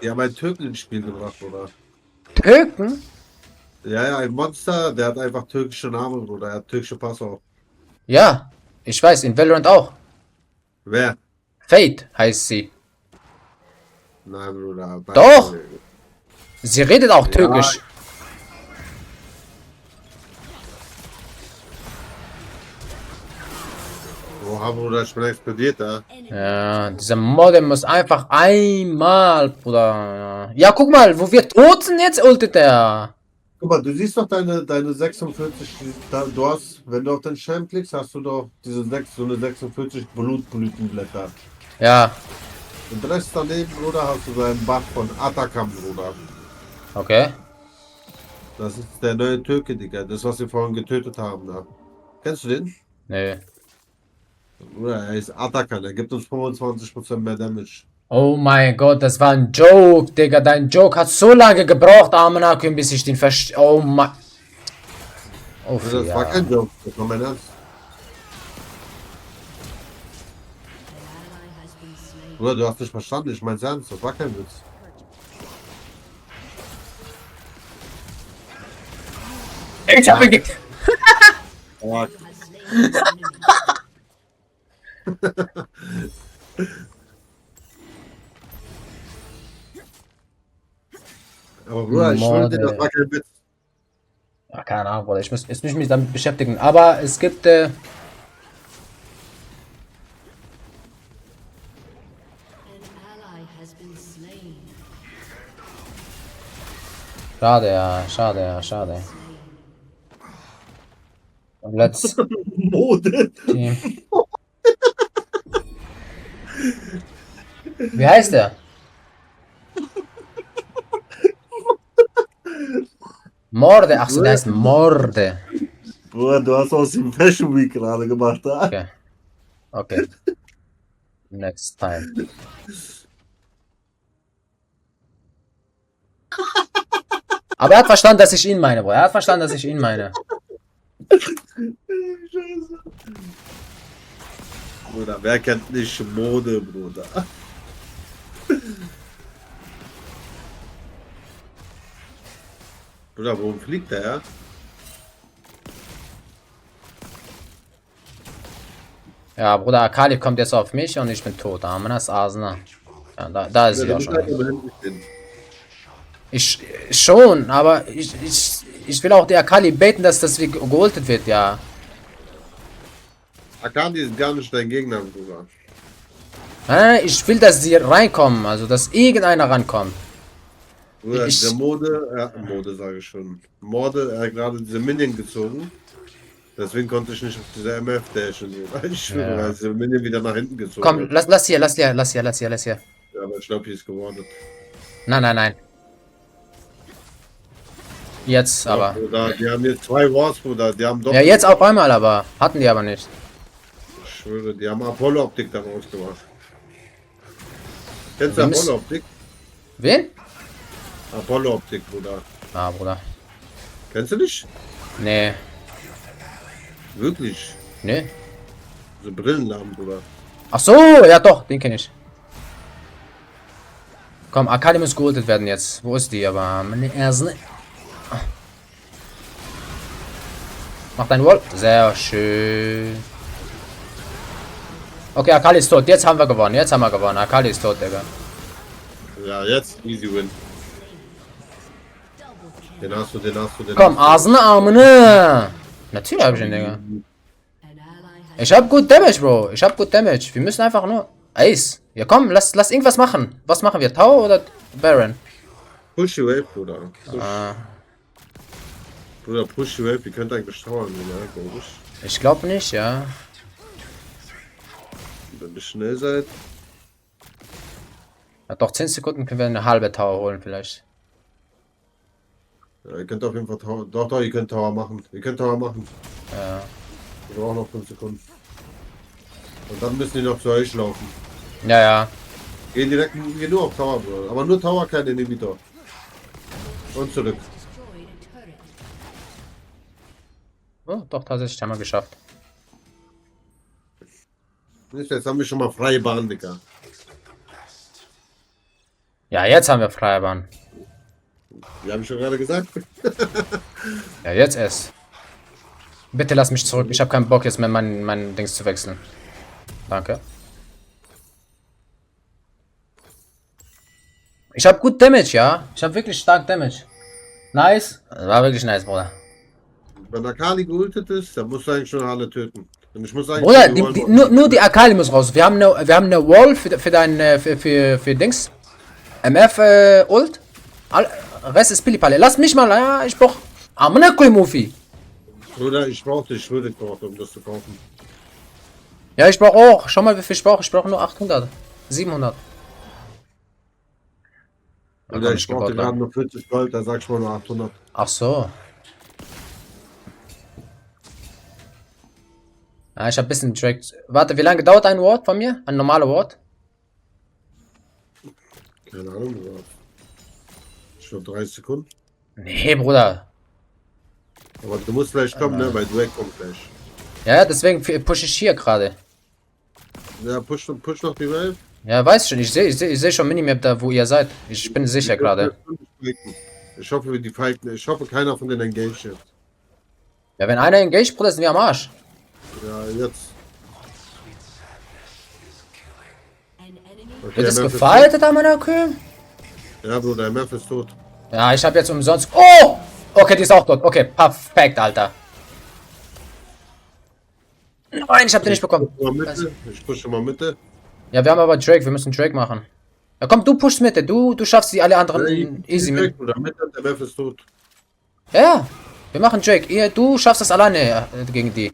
Die haben einen Türken ins Spiel gebracht, Bruder. Türken? Ja, ein Monster, der hat einfach türkische Namen, Bruder. Er hat türkische Pass auf. Ja, ich weiß, in Valorant auch. Wer? Fate heißt sie. Nein, Bruder. Doch. Sie redet auch Türkisch. Oha, Bruder, ich bin explodiert, da. Ja, dieser Modem muss einfach einmal, Bruder. Ja, guck mal, wo wir tot sind, jetzt ultet er. Guck mal, du siehst doch deine 46, du hast, wenn du auf den Schirm klickst, hast du doch so eine 46 Blutblütenblätter. Ja, Und rechts daneben, Bruder, hast du so einen Buff von Atakam, Bruder. okay. Das ist der neue Türke, Digga. Das, was wir vorhin getötet haben, da. Kennst du den? Nee. Bruder, er ist Atakan, er gibt uns 25% mehr Damage. Oh mein Gott, das war ein Joke, Digga. Dein Joke hat so lange gebraucht, Armenakum, bis ich den verstehe. Oh mein. Oh, Also, das war ja. kein Joke, das war mein Ernst. Bruder, du hast nicht verstanden, ich mein's ernst, das war kein Witz. Ich habe ge Aber Bruder, ich schwöre dir, das Morde. war kein Witz. Ja, keine Ahnung, Bruder. Ich muss mich damit beschäftigen. Aber es gibt. An ally has been slain. Schade, ja. Schade, ja. Schade. Und let's Mode. Team. Wie heißt der? Morde. Ach so, der heißt Morde. Bruder, du hast aus dem Fashion Week gerade gemacht, da. Okay. Okay. Next time. Aber er hat verstanden, dass ich ihn meine, Bruder. Er hat verstanden, dass ich ihn meine. Scheiße. Bruder, wer kennt nicht Mode, Bruder? Bruder, wohin fliegt der, ja? Ja, Bruder, Akali kommt jetzt auf mich und ich bin tot. Amanas Asna. Ja, da ist sie auch schon. Ich schon, aber ich will auch die Akali beten, dass das wie geholtet wird, ja. Akali ist gar nicht dein Gegner, Bruder. Ich will, dass sie reinkommen, also dass irgendeiner rankommt. Bruder, Ich- der Mode, Mode sage ich schon. Morde, er hat gerade diese Minion gezogen. Deswegen konnte ich nicht auf diese MF dashen, Bruder. Ich schwöre, Ja. er hat diese Minion wieder nach hinten gezogen. Komm, hat. lass hier. Ja, aber ich glaube, die ist geworden. Nein. Jetzt aber. Bruder, die haben jetzt 2 Wars, Bruder. Die haben doch. Ja, jetzt auf einmal aber. Hatten die aber nicht. Ich schwöre, die haben Apollo-Optik dann ausgemacht. Kennst du Wir müssen- Apollo-Optik? Wen? Apollo-Optik, Bruder. Ah, Bruder. Kennst du nicht? Nee. Wirklich. Nee. So Brillenladen, Bruder. Ach so, ja doch, den kenne ich. Komm, Akali muss geholtet werden jetzt. Wo ist die? Aber meine Erste. Mach dein Wall. Sehr schön. Okay, Akali ist tot. Jetzt haben wir gewonnen. Akali ist tot, Digga. Ja, jetzt easy win. Den hast du. Komm, Asene, Armene. Natürlich hab ich den, Digga. An ally has Ich hab gut Damage, Bro. Wir müssen einfach nur. Ace. Ja komm, lass irgendwas machen. Was machen wir? Tower oder Baron? Push the wave, Bruder. Push. Ah, Bruder, push the wave. Ihr könnt eigentlich tauern, ne? Glaube ich. ich glaube nicht, ja. Wenn ihr schnell seid. Ja, doch 10 Sekunden können wir eine halbe Tower holen vielleicht. Ja, ihr könnt auf jeden Fall Tower. Doch, ihr könnt Tower machen. Ja. Wir brauchen noch 5 Sekunden. Und dann müssen die noch zu euch laufen. Ja. Gehen nur auf Tower, Bruder. Aber nur Tower, kein Inhibitor. Und zurück. destroyed a turret. Oh, doch, tatsächlich haben wir geschafft. Jetzt haben wir schon mal freie Bahn, Digga. Ja, jetzt haben wir freie Bahn. Wie habe ich schon gerade gesagt? Ja, jetzt erst. Bitte lass mich zurück. Ich habe keinen Bock jetzt mehr mein Dings zu wechseln. Danke. Ich habe gut Damage, ja. Ich habe wirklich stark Damage. Nice. War wirklich nice, Bruder. Wenn Akali geultet ist, dann musst du eigentlich schon alle töten. Und ich muss eigentlich Bruder, die Wall- nur die Akali muss raus. Wir haben eine Wall für dein für Dings. MF Ult. Rest ist Pillipalli. Lass mich mal, ja, ich brauch Amanakui Mufi. Bruder, ich brauchte Schwürdig braucht, um das zu kaufen. Ja, ich brauch auch. Schau mal, wie viel ich brauche. Ich brauche nur 800. 700. Bruder, ich brauchte gerade nur 40 Gold, da sag ich mal nur 800. Ach so. Ja, ich hab ein bisschen tracked. Warte, wie lange dauert ein Ward von mir? Ein normaler Ward? Keine Ahnung, Bruder. Ich glaube 30 Sekunden. Nee, Bruder. Aber du musst gleich kommen, ne? Weil du wegkommst gleich. Ja, deswegen push ich hier gerade. Ja, push noch die Wave. Ja, weiß schon. Ich seh schon Minimap da, wo ihr seid. Ich bin sicher gerade. Ich hoffe, die Falken. Ich hoffe, keiner von denen engaged jetzt. Ja, wenn einer engaged, Bruder, sind wir am Arsch. Ja, jetzt. An enemy Okay, Wird es MF ist gefightet, Amanakui? tot. Ja, Bruder, MF ist tot. Ja, ich habe jetzt umsonst... Oh! Okay, die ist auch tot. Okay, perfekt, Alter. Nein, ich habe den nicht bekommen. Ich pushe mal Mitte. Ja, wir haben aber Drake. Wir müssen Drake machen. Ja, komm, du pushst Mitte. Du schaffst die alle anderen easy mit. Oder Mitte, der Wef ist tot. Ja, ja. Wir machen Drake. Du schaffst das alleine gegen die.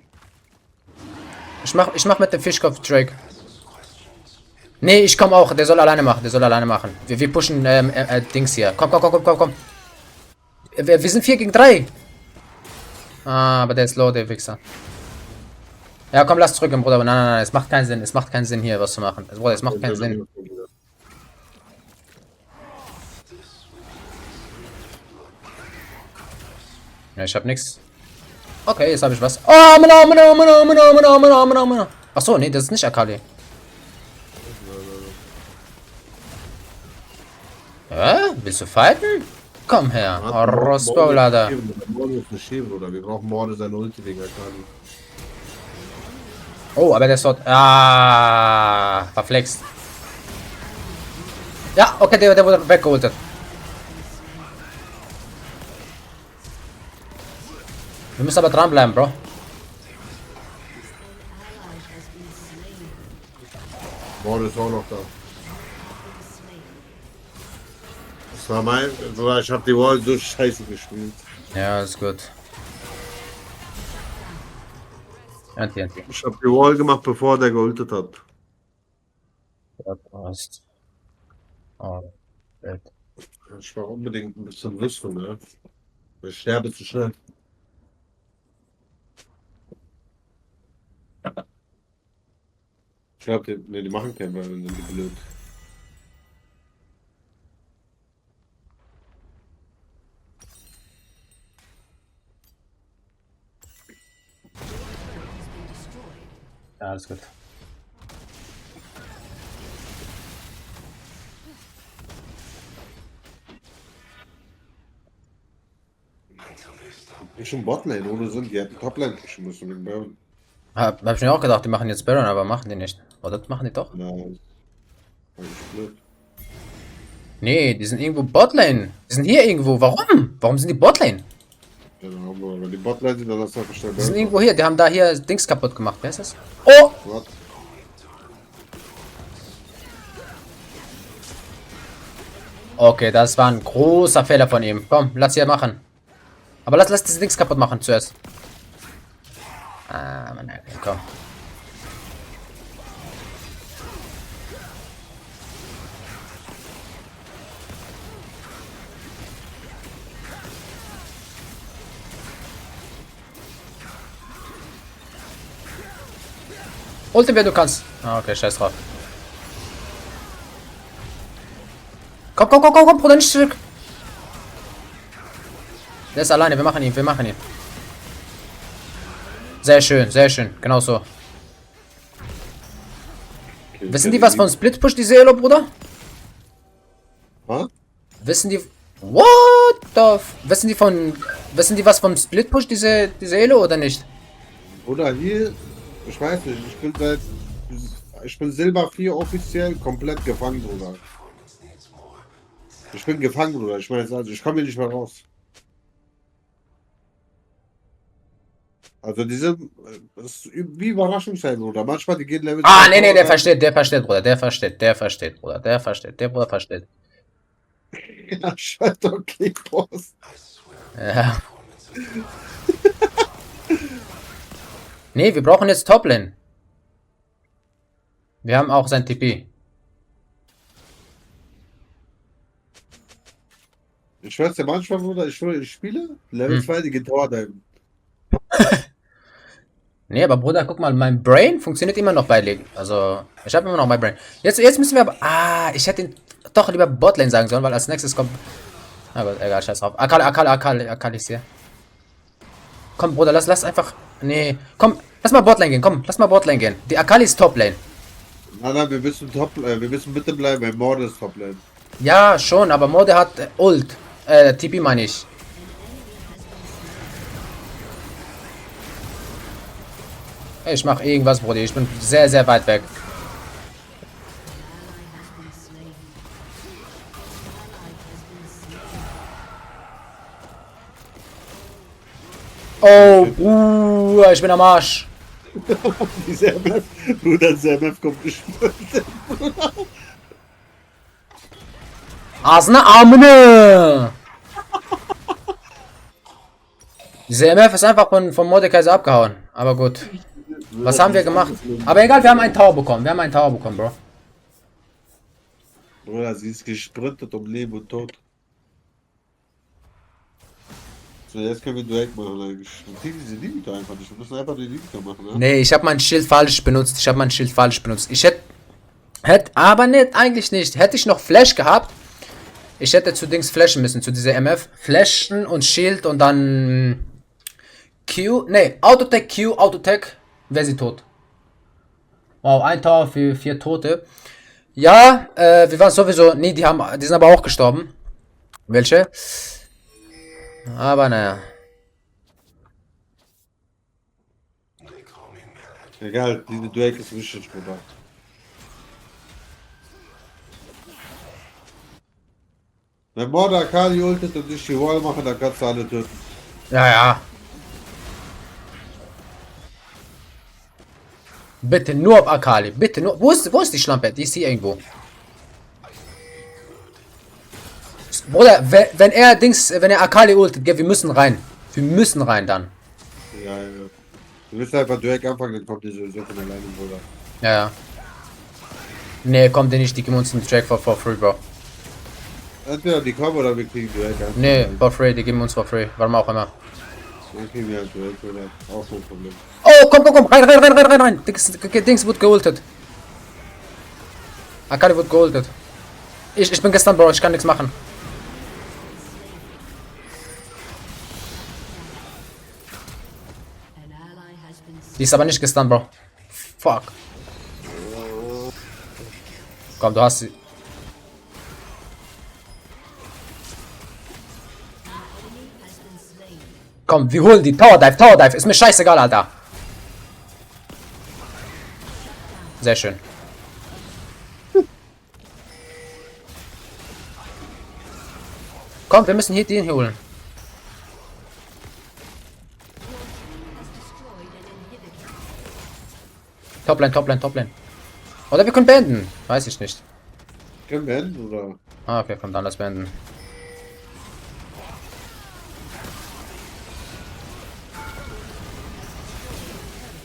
Ich mach mit dem Fischkopf Drake. Nee, ich komm auch. Der soll alleine machen. Wir pushen Dings hier. Komm. Wir sind 4 gegen 3. Ah, aber der ist low, der Wichser. Ja, komm, lass zurück, Bruder. Nein. Es macht keinen Sinn. Es macht keinen Sinn, hier was zu machen. Bruder, es macht keinen Sinn. Ja, ich hab nix. Okay, jetzt habe ich was. Oh, Mana. Achso, nee, das ist nicht Akali. Willst du fighten? Komm her. Rosbaulada. Wir brauchen Morde seine Ulti wegen Akali. Oh, aber der ist dort. Ah, verflext. Ja, okay, der wurde weggeholt. Wir müssen aber dranbleiben, Bro. Morde ist auch noch da. Das war mein. Ich hab die Wall so scheiße gespielt. Ja, ist gut. Anti. Ich hab die Wall gemacht, bevor der geultet hat. Ja, passt. Oh, Welt. Ich war unbedingt ein bisschen Rüstung, ne? Ich sterbe zu schnell. Ich glaube, die machen keinen mehr, wenn die blöd. Ja, alles gut. Ich schon Botlane, ohne Sinn, die hätten Toplane pushen müssen mit Baron. Hab ich mir auch gedacht, die machen jetzt Baron, aber machen die nicht. Oder machen die doch? Nein. Eigentlich blöd. Nee, die sind irgendwo Botlane. Die sind hier irgendwo. Warum? Warum sind die Botlane? Genau, aber wenn die Botlane sind, dann lass einfach schnell Die sind irgendwo hier. Die haben da hier Dings kaputt gemacht. Wer ist das? Oh! What? Okay, das war ein großer Fehler von ihm. Komm, lass hier machen. Aber lass diese Dings kaputt machen zuerst. Ah, Mann, okay, komm. Ulte, wer du kannst. Ah, okay, scheiß drauf. Komm, Bruder, nicht zurück. Der ist alleine, wir machen ihn. Sehr schön, genau so. Okay, Wissen die was von Split Push, diese Elo, Bruder? Was? Wissen die... What the... Wissen die was von Split Push, diese Elo, oder nicht? Oder hier, ich weiß nicht, ich bin Silber 4 offiziell komplett gefangen, Bruder. Ich bin gefangen, Bruder. Ich meine, also ich komme hier nicht mehr raus. Also diese, das ist wie Überraschungssein, Bruder. Manchmal die gehen Level. Ah, nee, der versteht, Bruder. Der versteht, Bruder. Der Bruder versteht. Ja, scheiße, okay, Boss. Ja. Nee, wir brauchen jetzt Toplane. Wir haben auch sein TP. Ich weiß ja manchmal, Bruder, ich spiele Level 2, die geht Tower-Diven. Nee, aber Bruder, guck mal, mein Brain funktioniert immer noch bei League. Also, ich habe immer noch mein Brain. Jetzt müssen wir aber... Ah, ich hätte ihn doch lieber Botlane sagen sollen, weil als nächstes kommt... Na gut, egal, scheiß drauf. Akali ist hier. Komm, Bruder, lass einfach... Nee, komm, lass mal Botlane gehen. Die Akali ist Toplane. Nein, wir müssen bitte bleiben, weil Morde ist Toplane. Ja, schon, aber Mode hat Ult. TP meine ich. Ich mach irgendwas, Bruder. Ich bin sehr, sehr weit weg. Oh, ich bin am Arsch. Diese MF, Bruder, dieser MF kommt nicht. Ağzına amına! Diese MF ist einfach von Mordekaiser abgehauen. Aber gut. Was haben wir gemacht? Aber egal, wir haben einen Tower bekommen. Bro. Bruder, sie ist gesprintet um Leben und Tod. So, jetzt können wir direkt machen eigentlich. Wir kriegen diese Limiter einfach nicht. Wir müssen einfach die Limiter machen, ne? Nee, ich habe mein Schild falsch benutzt. Ich hätte aber nicht, eigentlich nicht. Hätte ich noch Flash gehabt, ich hätte zu Dings flashen müssen, zu dieser MF. Flashen und Schild und dann Q. Nee, Autotech, Q, Autotech. Wäre sie tot. Wow, ein Tower für 4 Tote. Ja, wir waren sowieso. Nee, die sind aber auch gestorben. Welche? Aber naja. Egal, diese Drake ist wichtig, Bruder. Wenn Mordor Akali ultet und ich die Wall mache, dann kannst du alle töten. Ja. Bitte nur auf Akali. Bitte nur. Wo ist die Schlampe? Die ist hier irgendwo. Bruder, wenn er Akali ultet, wir müssen rein. Wir müssen rein dann. Ja. Du willst einfach Drake anfangen, dann kommt die sowieso von alleine, Bruder. Ja. Nee, kommt der nicht. Die geben uns einen Track for free, Bro. Entweder die kommen oder wir kriegen Drake einfach. Nee, for free. Die geben uns for free. Warum auch immer. Dann kriegen wir halt Drake, Bruder. Auch so ein Problem. Oh, komm. Rein. Dings wird geultet. Akali wird geultet. Ich bin gestern, Bro. Ich kann nichts machen. An ally has been slain. Die ist aber nicht gestunt, Bro. Fuck. Komm, du hast sie. Has been slain. Komm, wir holen die. Tower Dive. Ist mir scheißegal, Alter. Sehr schön. Komm, wir müssen hier den holen. Toplane. Oder wir können beenden. Weiß ich nicht. Können wir enden, oder? Ah, okay, komm, dann das beenden.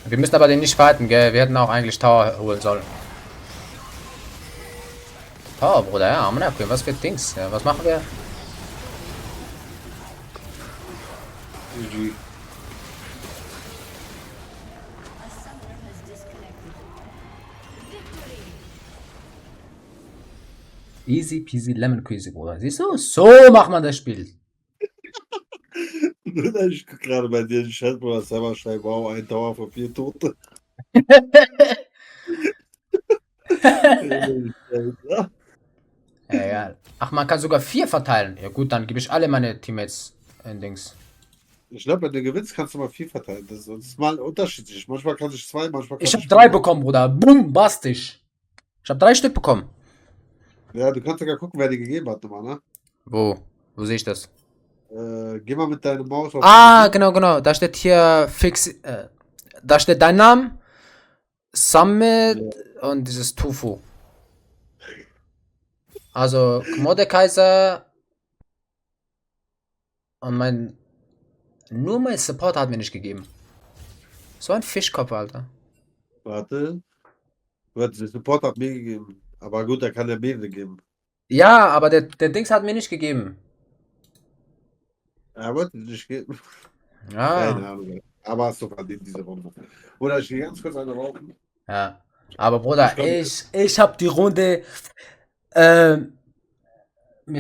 Wir müssen aber den nicht fighten, gell? Wir hätten auch eigentlich Tower holen sollen. Tower, Bruder, ja, Mann, okay, was für Dings? Ja, was machen wir? GG. Easy peasy lemon squeezy, Bruder. Siehst du? So macht man das Spiel. Bruder, ich guck gerade bei dir in den Chat, Bruder, selber schreibt, wow, ein Tower für 4 Tote. Ja, egal. Ach, man kann sogar 4 verteilen. Ja gut, dann gebe ich alle meine Teammates in Dings. Ich glaube, wenn du gewinnst, kannst du mal 4 verteilen. Das ist mal unterschiedlich. Manchmal kann ich 2, manchmal kann Ich habe ich 3 5. bekommen, Bruder. Bombastisch. Ich habe 3 Stück bekommen. Ja, du kannst sogar gucken, wer die gegeben hat, nochmal, ne? Wo? Wo sehe ich das? Geh mal mit deiner Maus auf. Ah, genau. Da steht hier fix. Da steht dein Name, Summit und dieses Tufu. Also Mordekaiser und nur mein Support hat mir nicht gegeben. So ein Fischkopf, Alter. Warte. Der Support hat mir gegeben. Aber gut, er kann ja mehrere geben. Ja, aber der Dings hat mir nicht gegeben. Er wollte nicht geben. Ja. Keine Ahnung. Aber hast du verdient diese Runde. Oder ich gehe ganz kurz eine rauchen. Ja. Aber Bruder, ich habe die Runde. Mir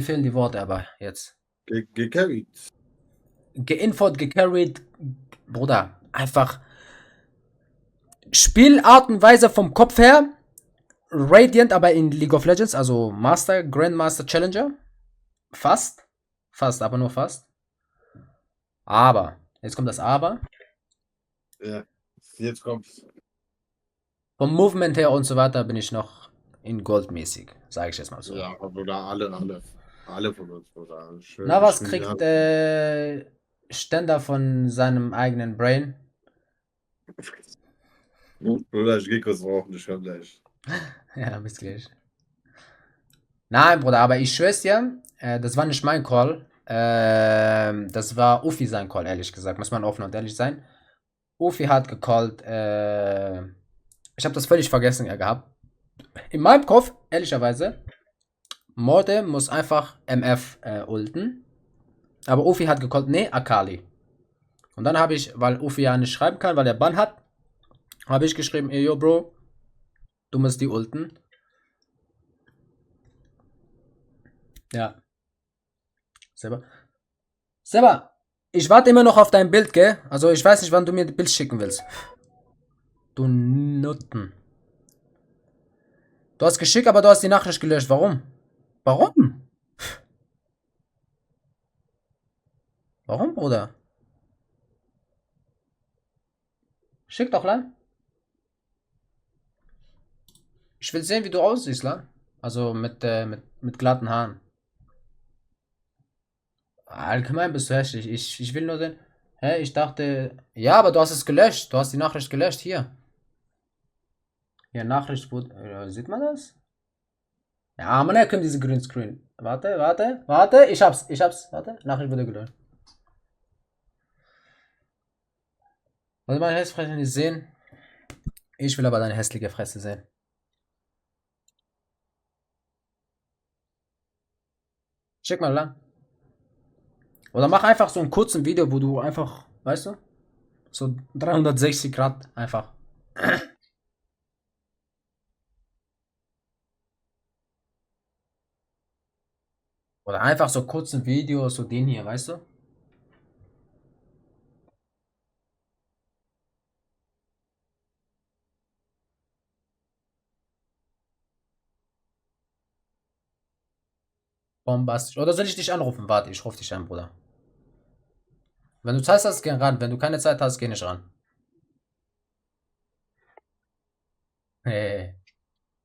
fehlen die Worte aber jetzt. Gecarried. Geinfort, gecarried. Bruder, einfach. Spielart und Weise vom Kopf her. Radiant, aber in League of Legends, also Grandmaster Challenger. Fast, aber nur fast. Aber, jetzt kommt das Aber. Ja, jetzt kommt's. Vom Movement her und so weiter bin ich noch in Goldmäßig, sage ich jetzt mal so. Ja, oder alle von uns, oder? Schön. Na, was kriegt Ständer von seinem eigenen Brain. Bruder, ich geh kurz rauchen, ich hör gleich. Ja, bis gleich. Nein, Bruder, aber ich schwör's dir, das war nicht mein Call. Das war Ufi sein Call, ehrlich gesagt. Muss man offen und ehrlich sein. Ufi hat gecallt, ich habe das völlig vergessen gehabt. In meinem Kopf, ehrlicherweise, Morde muss einfach MF ulten. Aber Ufi hat gecallt, nee, Akali. Und dann habe ich, weil Ufi ja nicht schreiben kann, weil er Bann hat, habe ich geschrieben, ey, yo, Bro, du musst die ulten. Ja, selber. Selber, ich warte immer noch auf dein Bild, gell? Also ich weiß nicht, wann du mir das Bild schicken willst. Du Nutten. Du hast geschickt, aber du hast die Nachricht gelöscht. Warum? Warum? Warum, Bruder? Schick doch, Lan. Ich will sehen, wie du aussiehst, Lan. Also mit glatten Haaren. Allgemein bist du hässlich. Ich will nur den. Hä, ich dachte. Ja, aber du hast es gelöscht. Du hast die Nachricht gelöscht. Hier. Hier, Nachricht wurde. Sieht man das? Ja, man erkennt diese Greenscreen. Warte, warte, warte. Ich hab's. Warte. Nachricht wurde gelöscht. Wollt ihr meine Hässfresse nicht sehen? Ich will aber deine hässliche Fresse sehen. Schick mal lang. Oder mach einfach so einen kurzen Video, wo du einfach, weißt du, so 360 Grad einfach. Oder einfach so kurzen Video, so den hier, weißt du? Bombastisch. Oder soll ich dich anrufen? Warte, ich rufe dich an, Bruder. Wenn du Zeit hast, geh ran. Wenn du keine Zeit hast, geh nicht ran. Hey,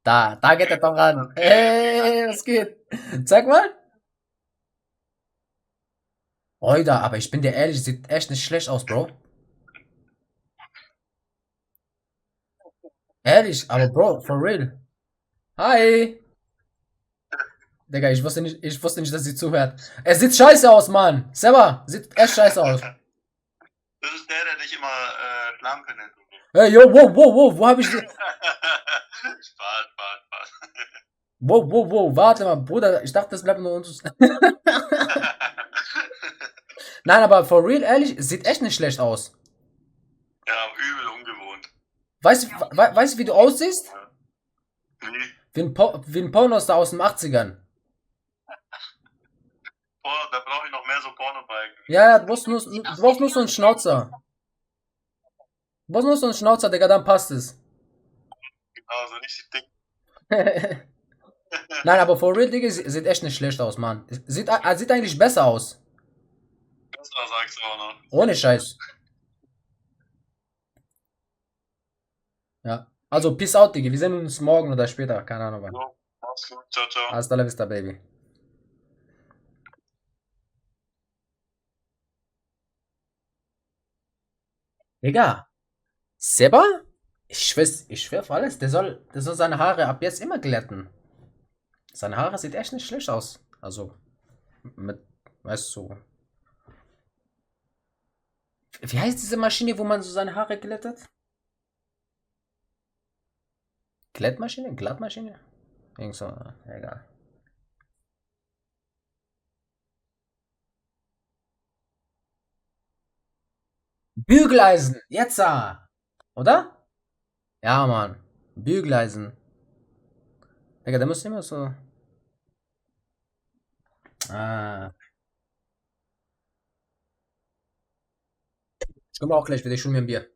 da geht er doch ran. Hey, was geht? Zeig mal. Oida, aber ich bin dir ehrlich, sieht echt nicht schlecht aus, Bro. Ehrlich, aber Bro, for real. Hi. Digga, ich wusste nicht, dass sie zuhört. Es sieht scheiße aus, Mann. Seba, sieht echt scheiße aus. Das ist der dich immer Lampe nennt. Hey, yo, wow, wo hab ich sie? Spaß. Wow, warte mal, Bruder, ich dachte, das bleibt nur uns. Nein, aber for real, ehrlich, sieht echt nicht schlecht aus. Ja, übel ungewohnt. Weißt du, wie du aussiehst? Nee. Wie ein Pornostar aus den 80ern. Oh, da brauche ich noch mehr so Pornobalken. Ja, du brauchst nur so einen Schnauzer. Du brauchst nur so einen Schnauzer, Digga, dann passt es. Also nicht dick. Nein, aber for real, Digga, sieht echt nicht schlecht aus, Mann. Sieht eigentlich besser aus. Besser sagst du auch noch. Ohne Scheiß. Ja. Also, peace out, Digga. Wir sehen uns morgen oder später. Keine Ahnung wann. So, mach's gut. Ciao. Hasta la vista, Baby. Digga. Seba? Ich schwör auf alles. Der soll seine Haare ab jetzt immer glätten. Seine Haare sieht echt nicht schlecht aus. Also, mit, weißt du. Wie heißt diese Maschine, wo man so seine Haare glättet? Glättmaschine? Glattmaschine? Irgend so, egal. Bügeleisen! Jetzt! Oder? Ja, Mann. Bügeleisen. Digga, der muss immer so. Ah. Ich komme auch gleich wieder. Ich hol mir ein Bier.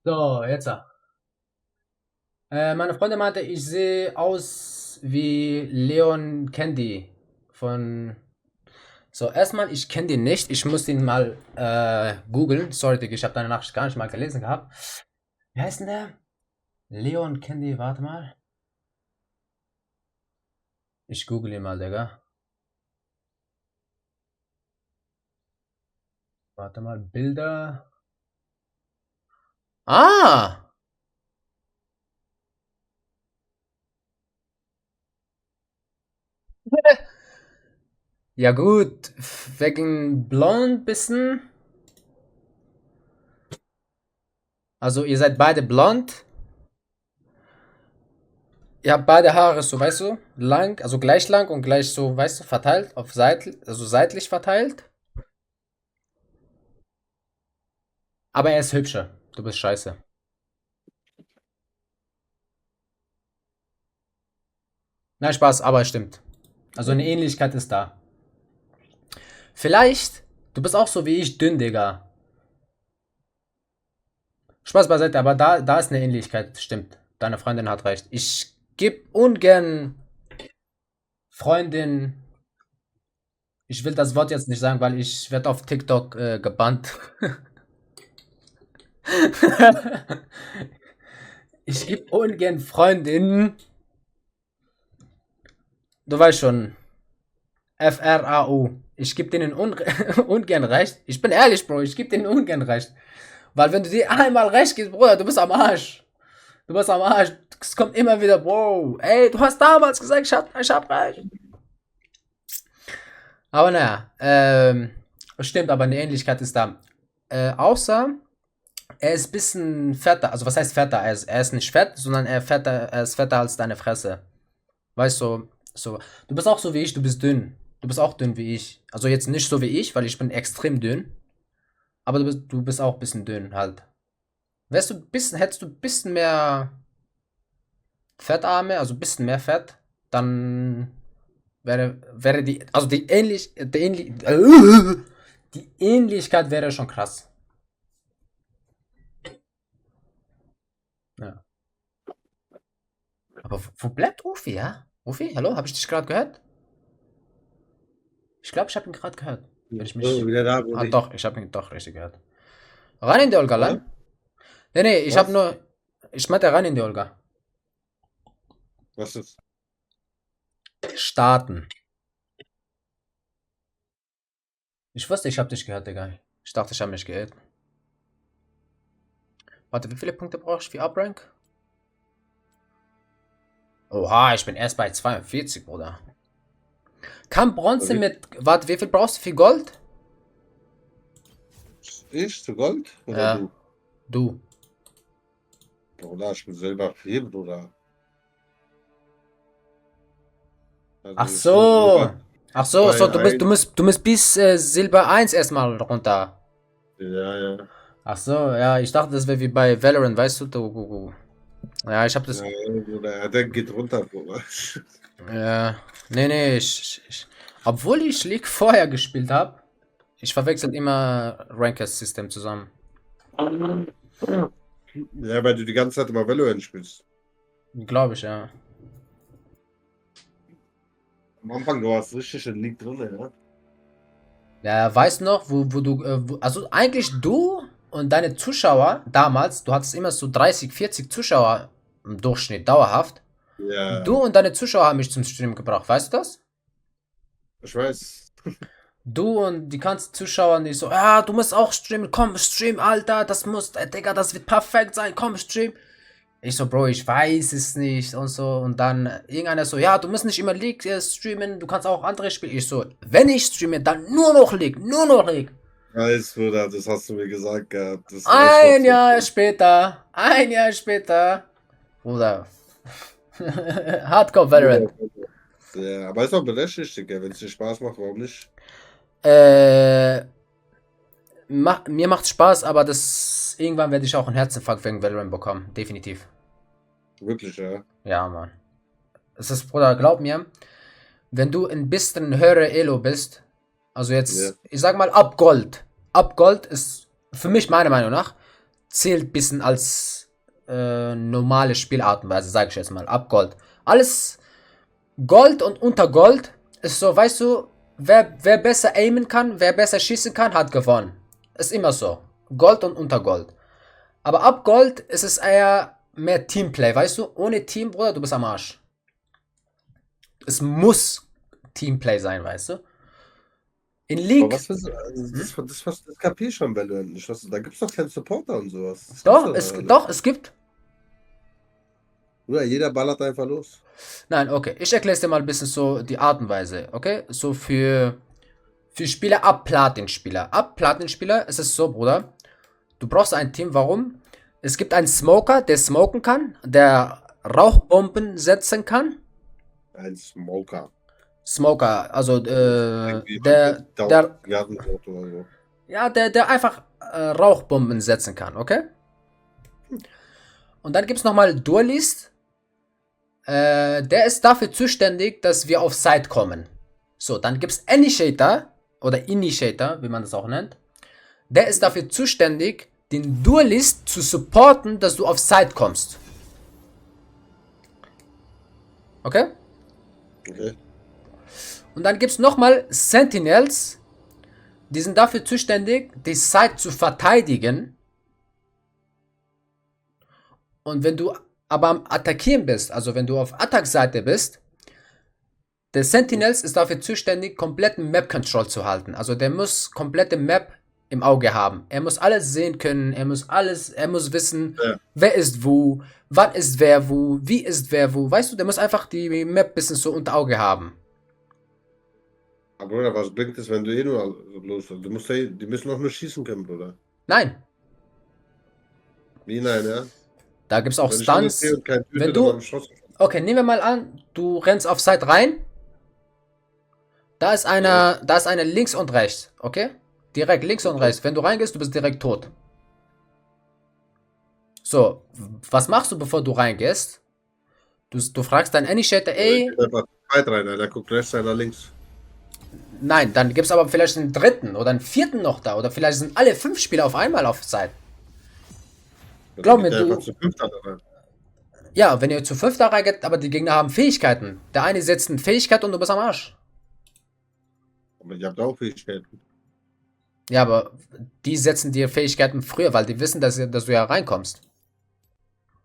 So, jetzt. Meine Freundin meinte, ich sehe aus wie Leon Candy von. So, erstmal, ich kenne den nicht. Ich muss ihn mal googeln. Sorry, Digga, ich habe deine Nachricht gar nicht mal gelesen gehabt. Wie heißt denn der? Leon Candy, warte mal. Ich google ihn mal, Digga. Warte mal, Bilder. Ah! Ja gut, wegen blond bisschen. Also ihr seid beide blond. Ihr habt beide Haare so, weißt du, lang, also gleich lang und gleich so, weißt du, verteilt auf also seitlich verteilt. Aber er ist hübscher. Du bist scheiße. Nein, Spaß, aber es stimmt. Also eine Ähnlichkeit ist da. Vielleicht, du bist auch so wie ich dünn, Digga. Spaß beiseite, aber da ist eine Ähnlichkeit, stimmt. Deine Freundin hat recht. Ich geb ungern Freundin. Ich will das Wort jetzt nicht sagen, weil ich werde auf TikTok gebannt. Ich gebe ungern Freundinnen. Du weißt schon. FRAU. Ich gebe denen ungern recht. Ich bin ehrlich, Bro. Ich gebe denen ungern recht. Weil wenn du dir einmal recht gibst, Bruder, du bist am Arsch. Du bist am Arsch. Es kommt immer wieder, Bro. Ey, du hast damals gesagt, ich hab recht. Aber naja, stimmt, aber eine Ähnlichkeit ist da. Außer, er ist ein bisschen fetter. Also was heißt fetter? Er ist nicht fett, sondern er ist fetter als deine Fresse. Weißt du, so. Du bist auch so wie ich, du bist dünn. Du bist auch dünn wie ich. Also jetzt nicht so wie ich, weil ich bin extrem dünn. Aber du bist auch ein bisschen dünn halt. Hättest du ein bisschen mehr Fettarme, also ein bisschen mehr Fett, dann wäre die Ähnlichkeit wäre schon krass. Ja. Aber wo bleibt Ufi, ja? Ufi, hallo, habe ich dich gerade gehört? Ich glaube, ich habe ihn gerade gehört. Wenn ich mich. So, wieder da, Ah, Brudi. doch, ich habe ihn doch richtig gehört. Rein in die Olga, Ja? lang? Nee, ich Was? habe nur. Ich meinte rein in die Olga. Was ist? Starten. Ich wusste, ich habe dich gehört, Digga. Ich dachte, ich habe mich geirrt. Warte, wie viele Punkte brauche ich für Uprank? Oha, ich bin erst bei 42, Bruder. Kann Bronze Okay. mit. Warte, wie viel brauchst du für Gold? Ich zu Gold? Oder Ja. du? Du. Bruder, ich bin selber viel, Bruder. Also Ach ich bin so. Silber Ach so, so bei du musst bis Silber 1 erstmal runter. Ja, ja. Ach so, ja, ich dachte, das wäre wie bei Valorant, weißt du. Ja, ich hab das. Ja, Bruder, der geht runter, Bruder. Ja. Nee, obwohl ich League vorher gespielt habe, ich verwechsel immer Ranked-System zusammen. Ja, weil du die ganze Zeit immer Valorant spielst. Glaube ich, ja. Am Anfang, du warst richtig in League drin, ja? Ja, weißt du noch, wo du, also eigentlich du und deine Zuschauer damals, du hattest immer so 30, 40 Zuschauer im Durchschnitt, dauerhaft. Ja, Du und deine Zuschauer haben mich zum Stream gebracht, weißt du das? ich weiß. Du und die ganzen Zuschauer, die so, ja, du musst auch streamen, komm, stream, Alter, das muss, Digga, das wird perfekt sein, komm, stream. Ich so, Bro, ich weiß es nicht und so. Und dann irgendeiner so, ja, du musst nicht immer League streamen, du kannst auch andere Spiele. Ich so, wenn ich streame, dann nur noch League, nur noch League. Weiß, Bruder, das hast du mir gesagt gehabt. Das Ein Jahr später, Bruder. Hardcore Valorant. Ja, aber ist auch berechtigt, Digga. Wenn es dir Spaß macht, warum nicht? Mir macht Spaß, aber das irgendwann werde ich auch einen Herzinfarkt wegen Valorant bekommen. Definitiv. Wirklich, ja. Ja, Mann. Es ist, Bruder, glaub mir, wenn du ein bisschen höhere Elo bist, also jetzt, Ja. ich sag mal ab Gold. Ab Gold ist für mich meiner Meinung nach zählt ein bisschen als normale Spielartenweise, sage ich jetzt mal, ab Gold. Alles Gold und unter Gold ist so, weißt du, wer besser aimen kann, wer besser schießen kann, hat gewonnen. Ist immer so. Gold und unter Gold. Aber ab Gold ist es eher mehr Teamplay, weißt du? Ohne Team, Bruder, du bist am Arsch. Es muss Teamplay sein, weißt du? In Aber League. was willst du, also das kapier ich schon Valorant nicht. Da gibt's doch keinen Supporter und sowas. Das Doch, gibt's nicht. doch, es gibt. Bruder, jeder ballert einfach los. Nein, okay. Ich erkläre dir mal ein bisschen so die Art und Weise, okay? So für Spieler ab Platin-Spieler. Ab Platin-Spieler ist es so, Bruder. Du brauchst ein Team, warum? Es gibt einen Smoker, der smoken kann, der Rauchbomben setzen kann. Ein Smoker. Smoker, also Irgendwie der Gartenauto oder so. ja, der einfach Rauchbomben setzen kann, okay? Und dann gibt es nochmal Duelist. Der ist dafür zuständig, dass wir auf Site kommen. So, dann gibt es Initiator oder Initiator, wie man das auch nennt. Der ist dafür zuständig, den Duelist zu supporten, dass du auf Site kommst. Okay? Okay. Und dann gibt es nochmal Sentinels. Die sind dafür zuständig, die Site zu verteidigen. Und wenn du aber am Attackieren bist, also wenn du auf Attack-Seite bist, der Sentinels ist dafür zuständig, kompletten Map-Control zu halten. Also der muss komplette Map im Auge haben. Er muss alles sehen können, er muss wissen, Ja. wer ist wo, wann ist wer wo, wie ist wer wo. Weißt du, der muss einfach die Map ein bisschen so unter Auge haben. Aber Bruder, was bringt es, wenn du nur los hast? Die müssen auch nur schießen können, Bruder. Nein, Wie nein, ja? da gibt es auch Wenn ich nur Stunts. sehe und kein Typ, Wenn dann du- hab ich Chance. Okay, nehmen wir mal an, du rennst auf Site rein. Da ist einer links und rechts, okay? Direkt links und rechts. Wenn du reingehst, du bist direkt tot. So, was machst du, bevor du reingehst? Du fragst deinen Initiator, ey, Einfach weit rein, einer guckt rechts, einer links. nein, dann gibt es aber vielleicht einen dritten oder einen vierten noch da. Oder vielleicht sind alle 5 Spieler auf einmal auf Site. Glaub mir, Geht der du- einfach zu fünft da rein. Ja, wenn ihr zu 5 da reingeht, aber die Gegner haben Fähigkeiten. Der eine setzt eine Fähigkeit und du bist am Arsch. Aber ihr habt auch Fähigkeiten. Ja, aber die setzen dir Fähigkeiten früher, weil die wissen, dass du ja reinkommst.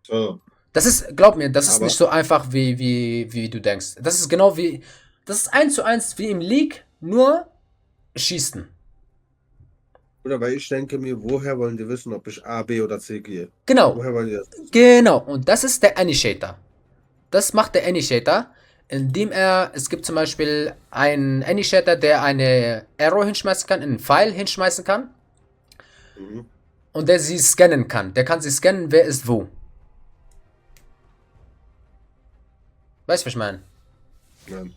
So. Das ist, glaub mir, das ist Aber- nicht so einfach, wie du denkst. Das ist genau wie, das ist 1:1 wie im League, nur schießen. Oder weil ich denke mir, woher wollen die wissen, ob ich A, B oder C gehe? Genau, Woher wollen die das wissen? genau. Und das ist der Initiator. Das macht der Initiator, indem es gibt zum Beispiel einen Initiator, der eine Arrow hinschmeißen kann, einen Pfeil hinschmeißen kann Mhm. und der sie scannen kann. Der kann sie scannen, wer ist wo. Weißt du, was ich meine? Nein.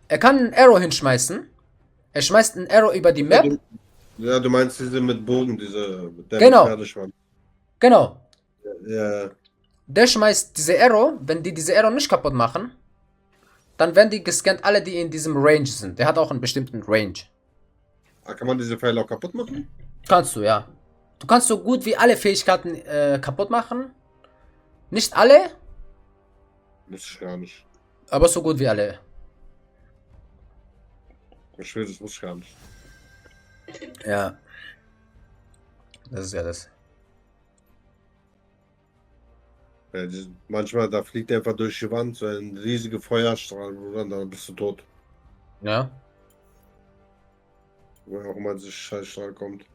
Er kann einen Arrow hinschmeißen. Er schmeißt einen Arrow über die Map. Ja, du meinst diese mit Bogen, diese mit der Genau. Pferdeschwanz. Genau. Ja, Der schmeißt diese Arrow. Wenn die diese Arrow nicht kaputt machen, dann werden die gescannt, alle, die in diesem Range sind. Der hat auch einen bestimmten Range. kann man diese Pfeile auch kaputt machen? Kannst du, ja. Du kannst so gut wie alle Fähigkeiten kaputt machen. Nicht alle, Muss ich gar nicht. aber so gut wie alle. Ich will, das muss ich gar nicht. Ja. Das ist ja das. Ja, manchmal, da fliegt er einfach durch die Wand, so ein riesiger Feuerstrahl, Bruder, und dann bist du tot. Ja. Woher auch immer dieser Scheißstrahl kommt.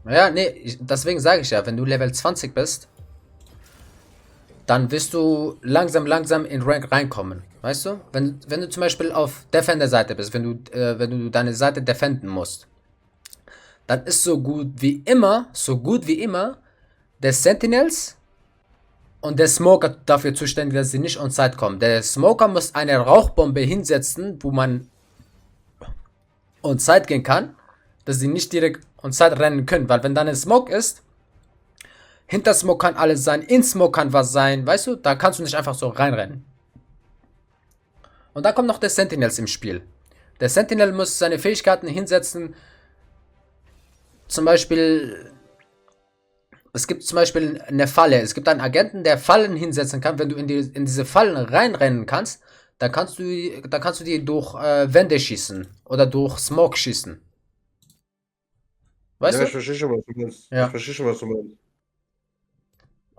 Ja, nee, deswegen sage ich ja, wenn du Level 20 bist, dann wirst du langsam in Rank reinkommen. Weißt du? Wenn du zum Beispiel auf Defender-Seite bist, wenn du deine Seite defenden musst, dann ist so gut wie immer, der Sentinels und der Smoker dafür zuständig, dass sie nicht on Site kommen. Der Smoker muss eine Rauchbombe hinsetzen, wo man on Site gehen kann, dass sie nicht direkt on Site rennen können, weil wenn da eine Smoke ist, hinter Smoke kann alles sein, in Smoke kann was sein, weißt du, da kannst du nicht einfach so reinrennen. Und dann kommt noch der Sentinels im Spiel. Der Sentinel muss seine Fähigkeiten hinsetzen, zum Beispiel, es gibt zum Beispiel eine Falle. Es gibt einen Agenten, der Fallen hinsetzen kann. Wenn du in diese Fallen reinrennen kannst, dann kannst du die durch Wände schießen oder durch Smoke schießen. Weißt Ja, ich du? verstehe schon, was du meinst. Ja. Ich verstehe schon, was du meinst.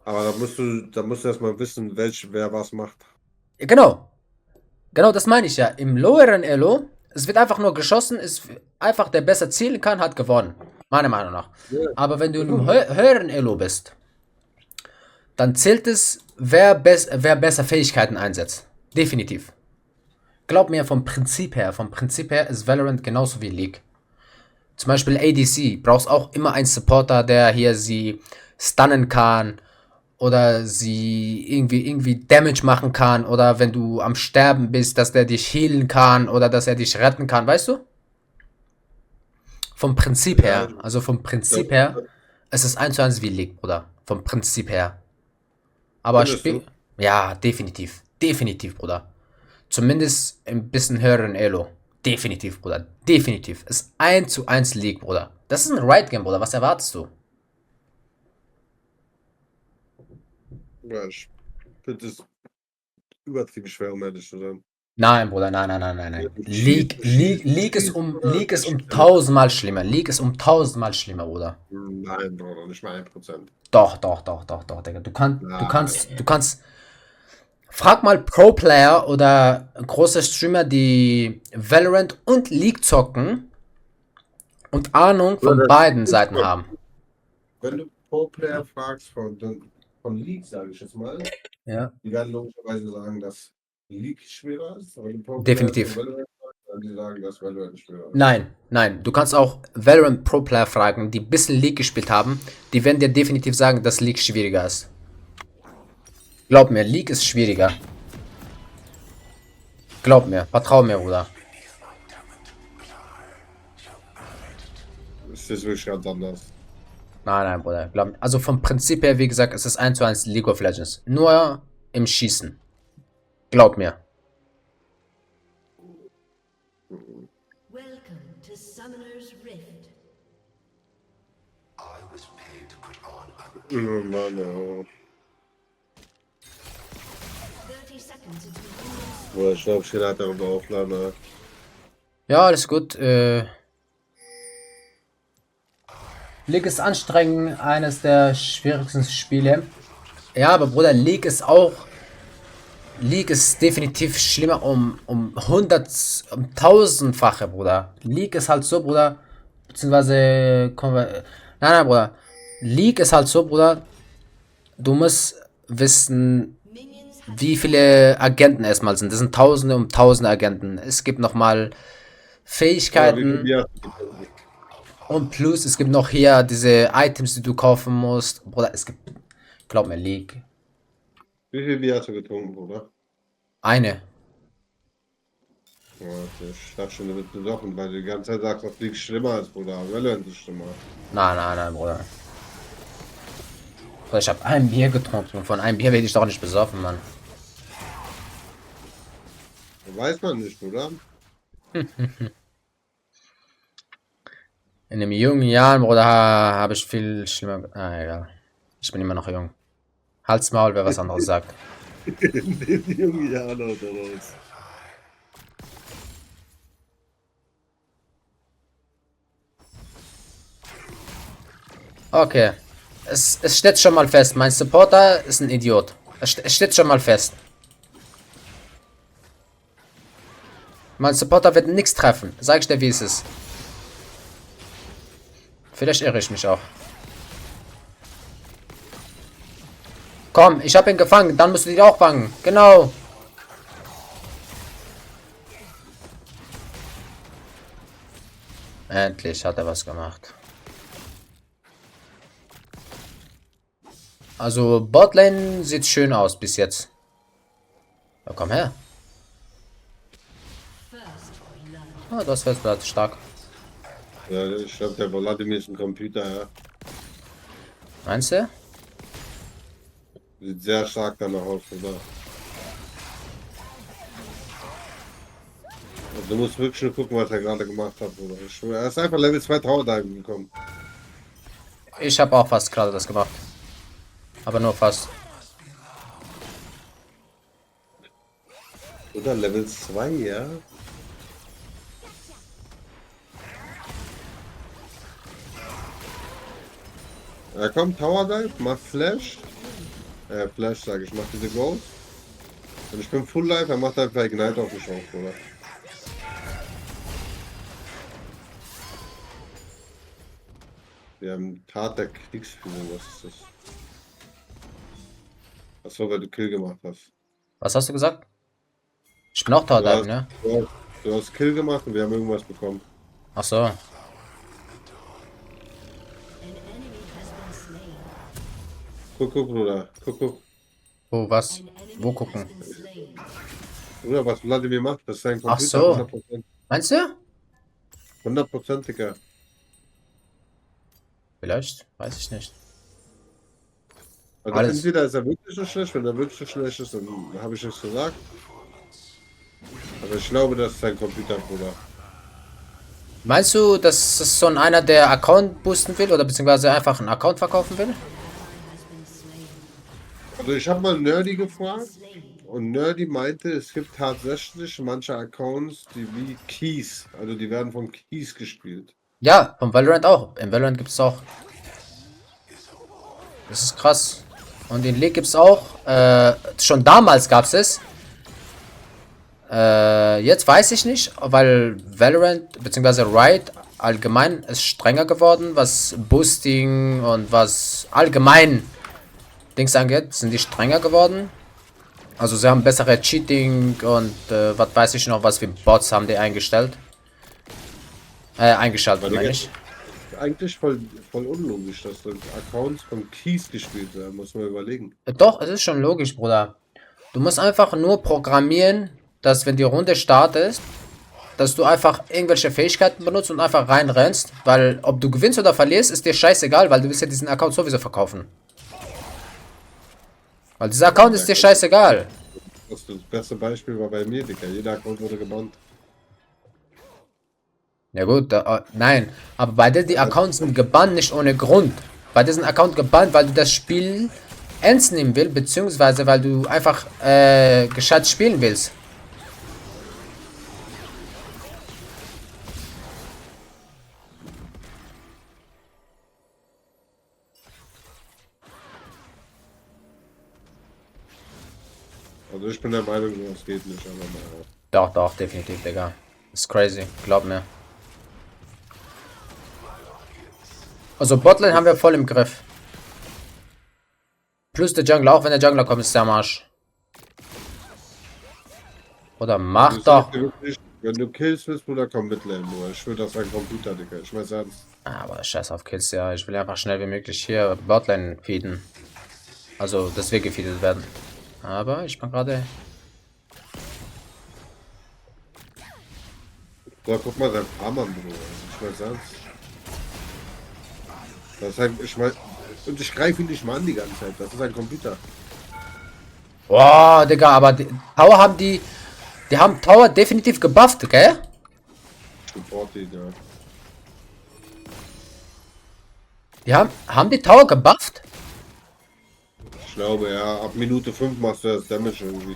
Aber da musst du erstmal wissen, wer was macht. Genau. Genau, das meine ich ja. Im loweren Elo, es wird einfach nur geschossen, ist einfach der besser zielen kann, hat gewonnen. Meiner Meinung nach. Ja. Aber wenn du in einem höheren Elo bist, dann zählt es, wer besser Fähigkeiten einsetzt. Definitiv. Glaub mir, vom Prinzip her ist Valorant genauso wie League. Zum Beispiel ADC, brauchst auch immer einen Supporter, der hier sie stunnen kann oder sie irgendwie Damage machen kann oder wenn du am Sterben bist, dass der dich healen kann oder dass er dich retten kann, weißt du? Vom Prinzip her, also vom Prinzip her, es ist 1:1 wie League, Bruder. Vom Prinzip her. Aber Findest du? ja, definitiv. Definitiv, Bruder. Zumindest ein bisschen höheren Elo. Definitiv, Bruder. Definitiv. Ist 1:1 League, Bruder. Das ist ein Riot-Game, Bruder. Was erwartest du? Ja, ich finde es übertrieben schwer, um ehrlich zu sein. Nein, Bruder, nein. Ja, League ist um 1000-mal schlimmer. League ist um 1000-mal schlimmer, Bruder. Nein, Bruder, nicht mal 1%. Doch, Digga. Du kannst. Frag mal Pro-Player oder große Streamer, die Valorant und League zocken und Ahnung von Bruder, beiden Seiten haben. Wenn du Pro-Player fragst von League, sage ich jetzt mal, Ja. die werden logischerweise sagen, dass League schwerer ist. Aber die Pro-Player Definitiv. von Valorant sagen, werden die sagen, dass Valorant schwerer ist. Nein. Du kannst auch Valorant Pro-Player fragen, die ein bisschen League gespielt haben. Die werden dir definitiv sagen, dass League schwieriger ist. Glaub mir, League ist schwieriger. Glaub mir, vertrau mir, Bruder. Es ist wirklich ganz anders. Nein, Bruder. Glaub mir. Also vom Prinzip her, wie gesagt, es ist 1:1 League of Legends. Nur im Schießen. Glaub mir. Welcome to Summoner's Rift. Oh Mann, oh. 30 seconds until you Bruder, ich glaube, ich kann halt darüber aufladen. Ne? Ja, alles gut. League ist anstrengend, eines der schwierigsten Spiele. Ja, aber Bruder, League ist definitiv schlimmer um 1000-fache, Bruder. League ist halt so, Bruder. Beziehungsweise. Nein, Bruder. League ist halt so, Bruder. Du musst wissen, minions wie viele Agenten erstmal sind. Das sind Tausende und Tausende Agenten. Es gibt nochmal Fähigkeiten. Und plus, es gibt noch hier diese Items, die du kaufen musst. Bruder, es gibt. Glaub mir, League. Wie viel Bier hast du getrunken, Bruder? Eine. Ja, ich dachte schon, du bist besoffen, weil du die ganze Zeit sagst, dass League schlimmer ist, Bruder. Valorant ist schlimmer. Nein, Bruder. Bruder, ich habe ein Bier getrunken. Und von einem Bier werde ich doch nicht besoffen, Mann. Weiß man nicht, Bruder. In den jungen Jahren, Bruder, habe ich viel schlimmer. Ah, egal. Ich bin immer noch jung. Halt's Maul, wer was anderes sagt. In den jungen Jahren oder was? Okay. Es steht schon mal fest. Mein Supporter ist ein Idiot. Es steht schon mal fest. Mein Supporter wird nichts treffen. Sag ich dir, wie es ist. Vielleicht irre ich mich auch. Komm, ich habe ihn gefangen. Dann musst du dich auch fangen. Genau. Endlich hat er was gemacht. Also Botlane sieht schön aus bis jetzt. Ja, komm her. Ah, das wird stark. Ja, ich glaube, der Vladimir ist ein Computer, ja. Meinst du? Sieht sehr stark danach aus, Bruder. Also, du musst wirklich nur gucken, was er gerade gemacht hat, Bruder. Ich schwöre, er ist einfach Level 2 Tower Dive gekommen. Ich habe auch fast gerade das gemacht. Aber nur fast. Oder Level 2, ja? Ja, komm, Tower Dive, mach Flash. Flash sage ich, mach diese Ghost. Und ich bin Full Life, er macht einfach Ignite auf mich auf, oder? Wir haben Tat der Kriegsführung, was ist das? Achso, weil du Kill gemacht hast. Was hast du gesagt? Ich bin auch Tower Du hast, Dive, ne? du hast Kill gemacht und wir haben irgendwas bekommen. Ach so. An enemy has been slain. Guck, Bruder. Guck. Wo, was? An enemy Wo has gucken? been slain. Bruder, was Vladimir macht, das ist sein Ach Computer. so. 100%. Meinst du? 100%, Digga. Vielleicht. Weiß ich nicht. Also Alles. entweder ist er wirklich so schlecht, wenn er wirklich so schlecht ist, dann habe ich nichts gesagt. Aber ich glaube, das ist sein Computer, Bruder. Meinst du, dass es so einer, der Account boosten will oder beziehungsweise einfach einen Account verkaufen will? Also ich habe mal Nerdy gefragt und Nerdy meinte, es gibt tatsächlich manche Accounts, die wie Keys, also die werden von Keys gespielt. Ja, vom Valorant auch. Im Valorant gibt es auch. Das ist krass. Und in League gibt es auch. Schon damals gab es es. Jetzt weiß ich nicht, weil Valorant bzw. Riot allgemein ist strenger geworden, was Boosting und was allgemein Dings angeht, sind die strenger geworden. Also sie haben bessere Cheating und was weiß ich noch, was für Bots haben die eingestellt. Eingeschaltet, meine ich. Eigentlich voll unlogisch, dass dann Accounts von Keys gespielt werden, muss man überlegen. Doch, es ist schon logisch, Bruder. Du musst einfach nur programmieren, dass wenn die Runde startet, dass du einfach irgendwelche Fähigkeiten benutzt und einfach reinrennst, weil ob du gewinnst oder verlierst, ist dir scheißegal, weil du willst ja diesen Account sowieso verkaufen. Weil dieser Account ist dir scheißegal. Das beste Beispiel war bei mir, Digga. Jeder Account wurde gebannt. Ja gut, nein, aber bei dir die Accounts sind gebannt nicht ohne Grund. Bei diesen Account gebannt, weil du das Spiel ernst nehmen willst, beziehungsweise weil du einfach gescheit spielen willst. Also ich bin der Meinung, das geht nicht, aber naja. Doch, doch, definitiv, Digga. Ist crazy, glaub mir. Also Botlane haben wir voll im Griff. Plus der Jungler, auch wenn der Jungler kommt, ist der am Arsch. Oder mach Ich doch. sag dir wirklich, wenn du Kills willst, Bruder, komm mitlane nur. Ich will das ein Computer, Digga. Ich weiß ernst. Aber scheiß auf Kills, ja. Ich will einfach schnell wie möglich hier Botlane feeden. Also, dass wir gefeedet werden. Aber ich bin gerade... So, guck mal, sein Farmann, Bruder. Ich weiß ernst. Das ist ein, ich mein, und ich greife ihn nicht mal an die ganze Zeit. Das ist ein Computer. Boah, Digga, aber die Tower haben die haben Tower definitiv gebufft, gell? Support ihn, ja. Die haben die Tower gebufft? Ich glaube, ja. Ab Minute 5 machst du das Damage irgendwie.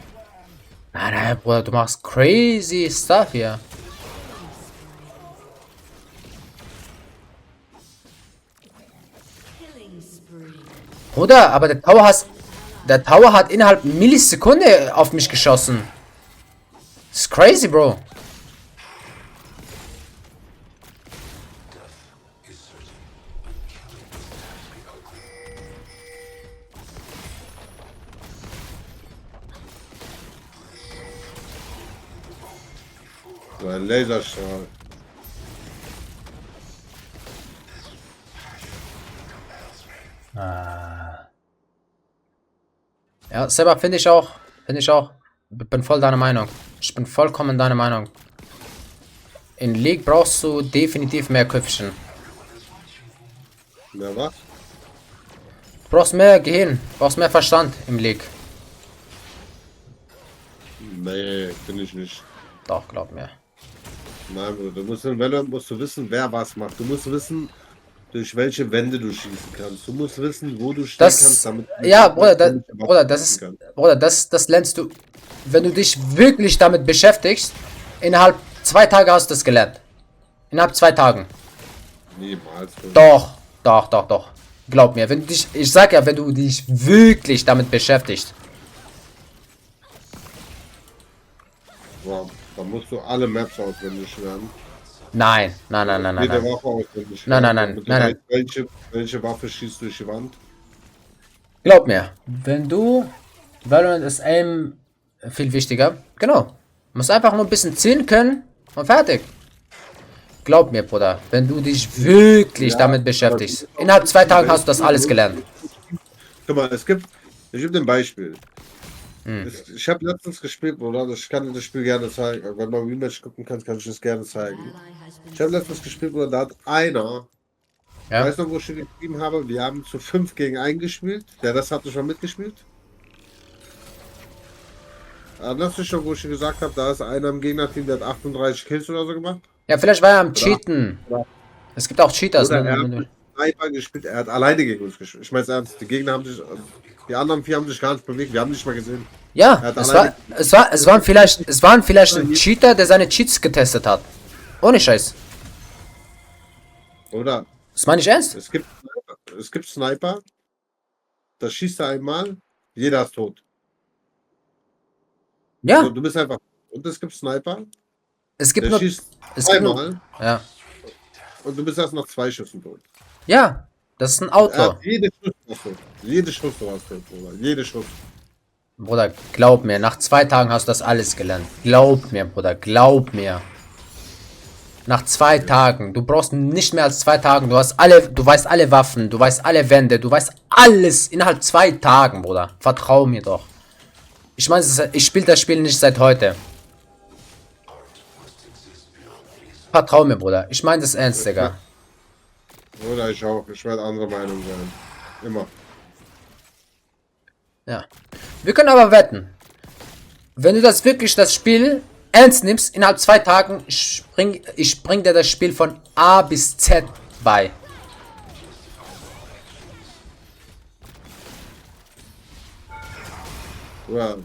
Nein, nein, Bruder, du machst crazy stuff hier. Killing spree. Bruder, aber der Tower hat innerhalb Millisekunde auf mich geschossen. Das ist crazy, Bro. So ein Laserstrahl. Ja, selber finde ich auch. Bin voll deiner Meinung. Ich bin vollkommen deiner Meinung. In League brauchst du definitiv mehr Köpfchen. Na was? Du brauchst mehr Gehirn, brauchst mehr Verstand im League. Nee, bin ich nicht. Doch, glaub mir. Nein, Bruder, du musst in Valorant musst du wissen, wer was macht. Du musst wissen, durch welche Wände du schießen kannst. Du musst wissen, wo du stehen Das, kannst, damit ja, Bruder, Bruder, das lernst du, wenn du dich wirklich damit beschäftigst, innerhalb 2 Tage hast du das gelernt. Innerhalb 2 Tagen. Niemals. Doch. Glaub mir, wenn du dich, ich sag ja, wenn du dich wirklich damit beschäftigst. Wow, da musst du alle Maps auswendig lernen. Nein. Jede Waffe auswendig Nein, lernen. nein, Damit du nein. weißt, welche Waffe schießt durch die Wand. Glaub mir, wenn du, Valorant ist Aim viel wichtiger. Genau. Musst einfach nur ein bisschen zielen können und fertig. Glaub mir, Bruder, wenn du dich wirklich damit beschäftigst. Innerhalb 2 Tagen hast du das alles gelernt. Guck mal, ich gebe dir ein Beispiel. Ich habe letztens gespielt, Bruder, ich kann das Spiel gerne zeigen. Wenn man Rematch gucken kann, kann ich das gerne zeigen. Ally has been Ich habe letztens gespielt, Bruder, da hat einer, Ja? weißt du, wo ich dir geschrieben habe, wir haben zu 5 gegen 1 gespielt. Der das hat schon mitgespielt. Erinnerst du dich schon, wo ich dir gesagt habe, da ist einer im Gegnerteam, der hat 38 Kills oder so gemacht? Ja, vielleicht war er am Cheaten. Es gibt auch Cheaters. Oder er Ne? hat Sniper gespielt, er hat alleine gegen uns gespielt. Ich meine ernst, die Gegner haben sich, die anderen 4 haben sich gar nicht bewegt, wir haben nicht mal gesehen. Ja, hat es waren vielleicht ein Cheater, der seine Cheats getestet hat. Ohne Scheiß. Oder Das meine ich ernst. es gibt Sniper, da schießt er einmal, jeder ist tot. Ja, Also, du bist einfach. Und es gibt Sniper, es gibt der nur. schießt Es gibt nur. zweimal Ja. und du bist erst nach 2 Schüssen tot. Ja, das ist ein Er Auto. hat jede Schuss was tot. Jede Schuss was tot, Bruder. Jede Schuss. Bruder, glaub mir, nach 2 Tagen hast du das alles gelernt. Glaub mir, Bruder, glaub mir. Nach 2 Tagen, du brauchst nicht mehr als 2 Tagen, du weißt alle Waffen, du weißt alle Wände, du weißt alles innerhalb 2 Tagen, Bruder. Vertrau mir doch. Ich meine, ich spiele das Spiel nicht seit heute. Vertrau mir, Bruder. Ich meine das ernst, Digga. Oder ich auch. Ich werde anderer Meinung sein. Immer. Ja. Wir können aber wetten. Wenn du das wirklich das Spiel ernst nimmst, innerhalb 2 Tagen ich bring dir das Spiel von A bis Z bei. Ja.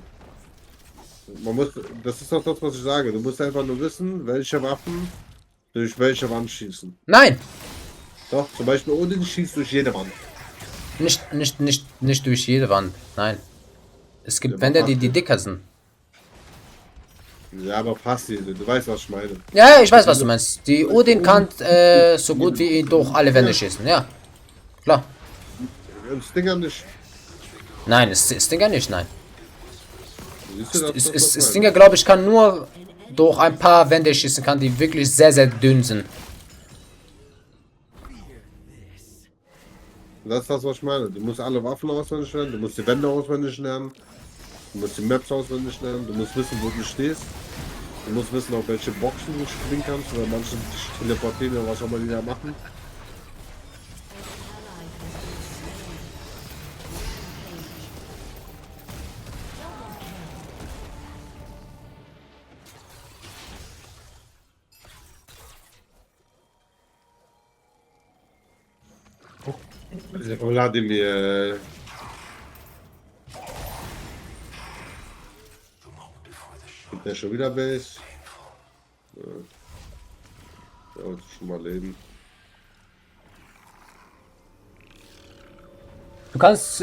Man muss, das ist doch das, was ich sage. Du musst einfach nur wissen, welche Waffen durch welche Wand schießen. Nein, Doch, zum Beispiel Odin schießt durch jede Wand. nicht durch jede Wand. Nein. Es gibt Ja, Wände, aber die dicker sind. Ja, aber fast jede. Du weißt, was ich meine. Ja, ich weiß, was du meinst. Die Odin kann so gut wie durch alle Wände schießen. Ja, klar. Und Stinger nicht. Nein, Stinger nicht, nein. Siehst du, das ist das, was ich meine. Stinger, glaube ich, kann nur durch ein paar Wände schießen, kann die wirklich sehr, sehr dünn sind. Das ist das, was ich meine. Du musst alle Waffen auswendig lernen, du musst die Wände auswendig lernen, du musst die Maps auswendig lernen, du musst wissen, wo du stehst. Du musst wissen, auf welche Boxen du springen kannst, oder manche dich teleportieren oder was auch immer die da machen. Vladimir. Gibt der schon wieder Base? Ja. Sollte schon mal leben. Du kannst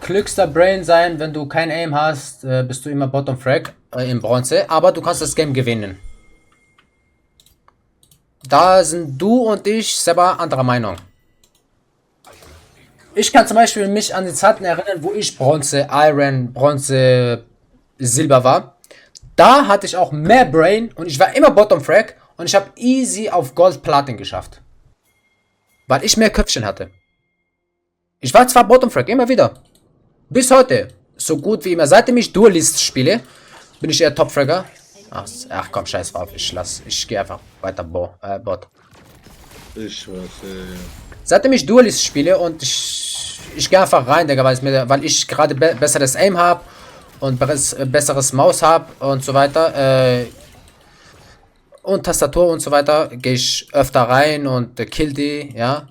klügster Brain sein, wenn du kein Aim hast, bist du immer Bottom Frag in Bronze, aber du kannst das Game gewinnen. Da sind du und ich selber anderer Meinung. Ich kann zum Beispiel mich an die Zeiten erinnern, wo ich Bronze, Iron, Bronze, Silber war. Da hatte ich auch mehr Brain und ich war immer Bottom Frag und ich habe easy auf Gold Platin geschafft. Weil ich mehr Köpfchen hatte. Ich war zwar Bottom Frag, immer wieder. Bis heute. So gut wie immer. Seitdem ich Duelist spiele, bin ich eher Top Fragger. Ach komm, scheiß drauf. Ich gehe einfach weiter Bot. Ich weiß, Seitdem ich Duelist spiele und ich gehe einfach rein, Digga, weil ich gerade besseres Aim habe und besseres Maus habe und so weiter. Und Tastatur und so weiter, gehe ich öfter rein und kill die, ja.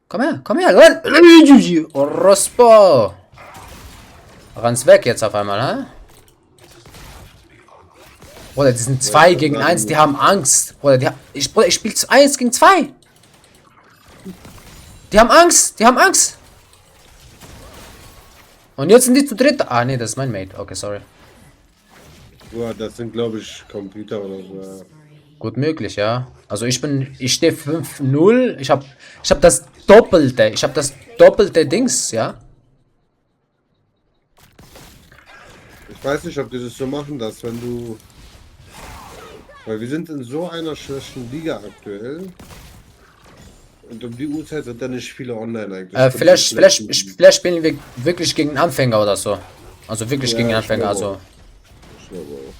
Komm her, renn! Rospo! Rann's weg jetzt auf einmal, hä? Bruder, die sind 2 gegen 1, die haben Angst. Bruder, ich spiele 1 gegen 2. Die haben Angst. Und jetzt sind die zu dritt. Ah, nee, das ist mein Mate. Okay, sorry. Boah, das sind, glaube ich, Computer oder so. Gut möglich, ja. Also ich stehe 5-0. Ich hab das Doppelte. Ich habe das doppelte Dings, ja. Ich weiß nicht, ob die das so machen, dass wenn du... Weil wir sind in so einer schlechten Liga aktuell. Und um die Uhrzeit sind da nicht viele online eigentlich. Vielleicht spielen wir wirklich gegen Anfänger oder so. Also wirklich Ja, gegen ich Anfänger, glaube also. Ich glaube auch.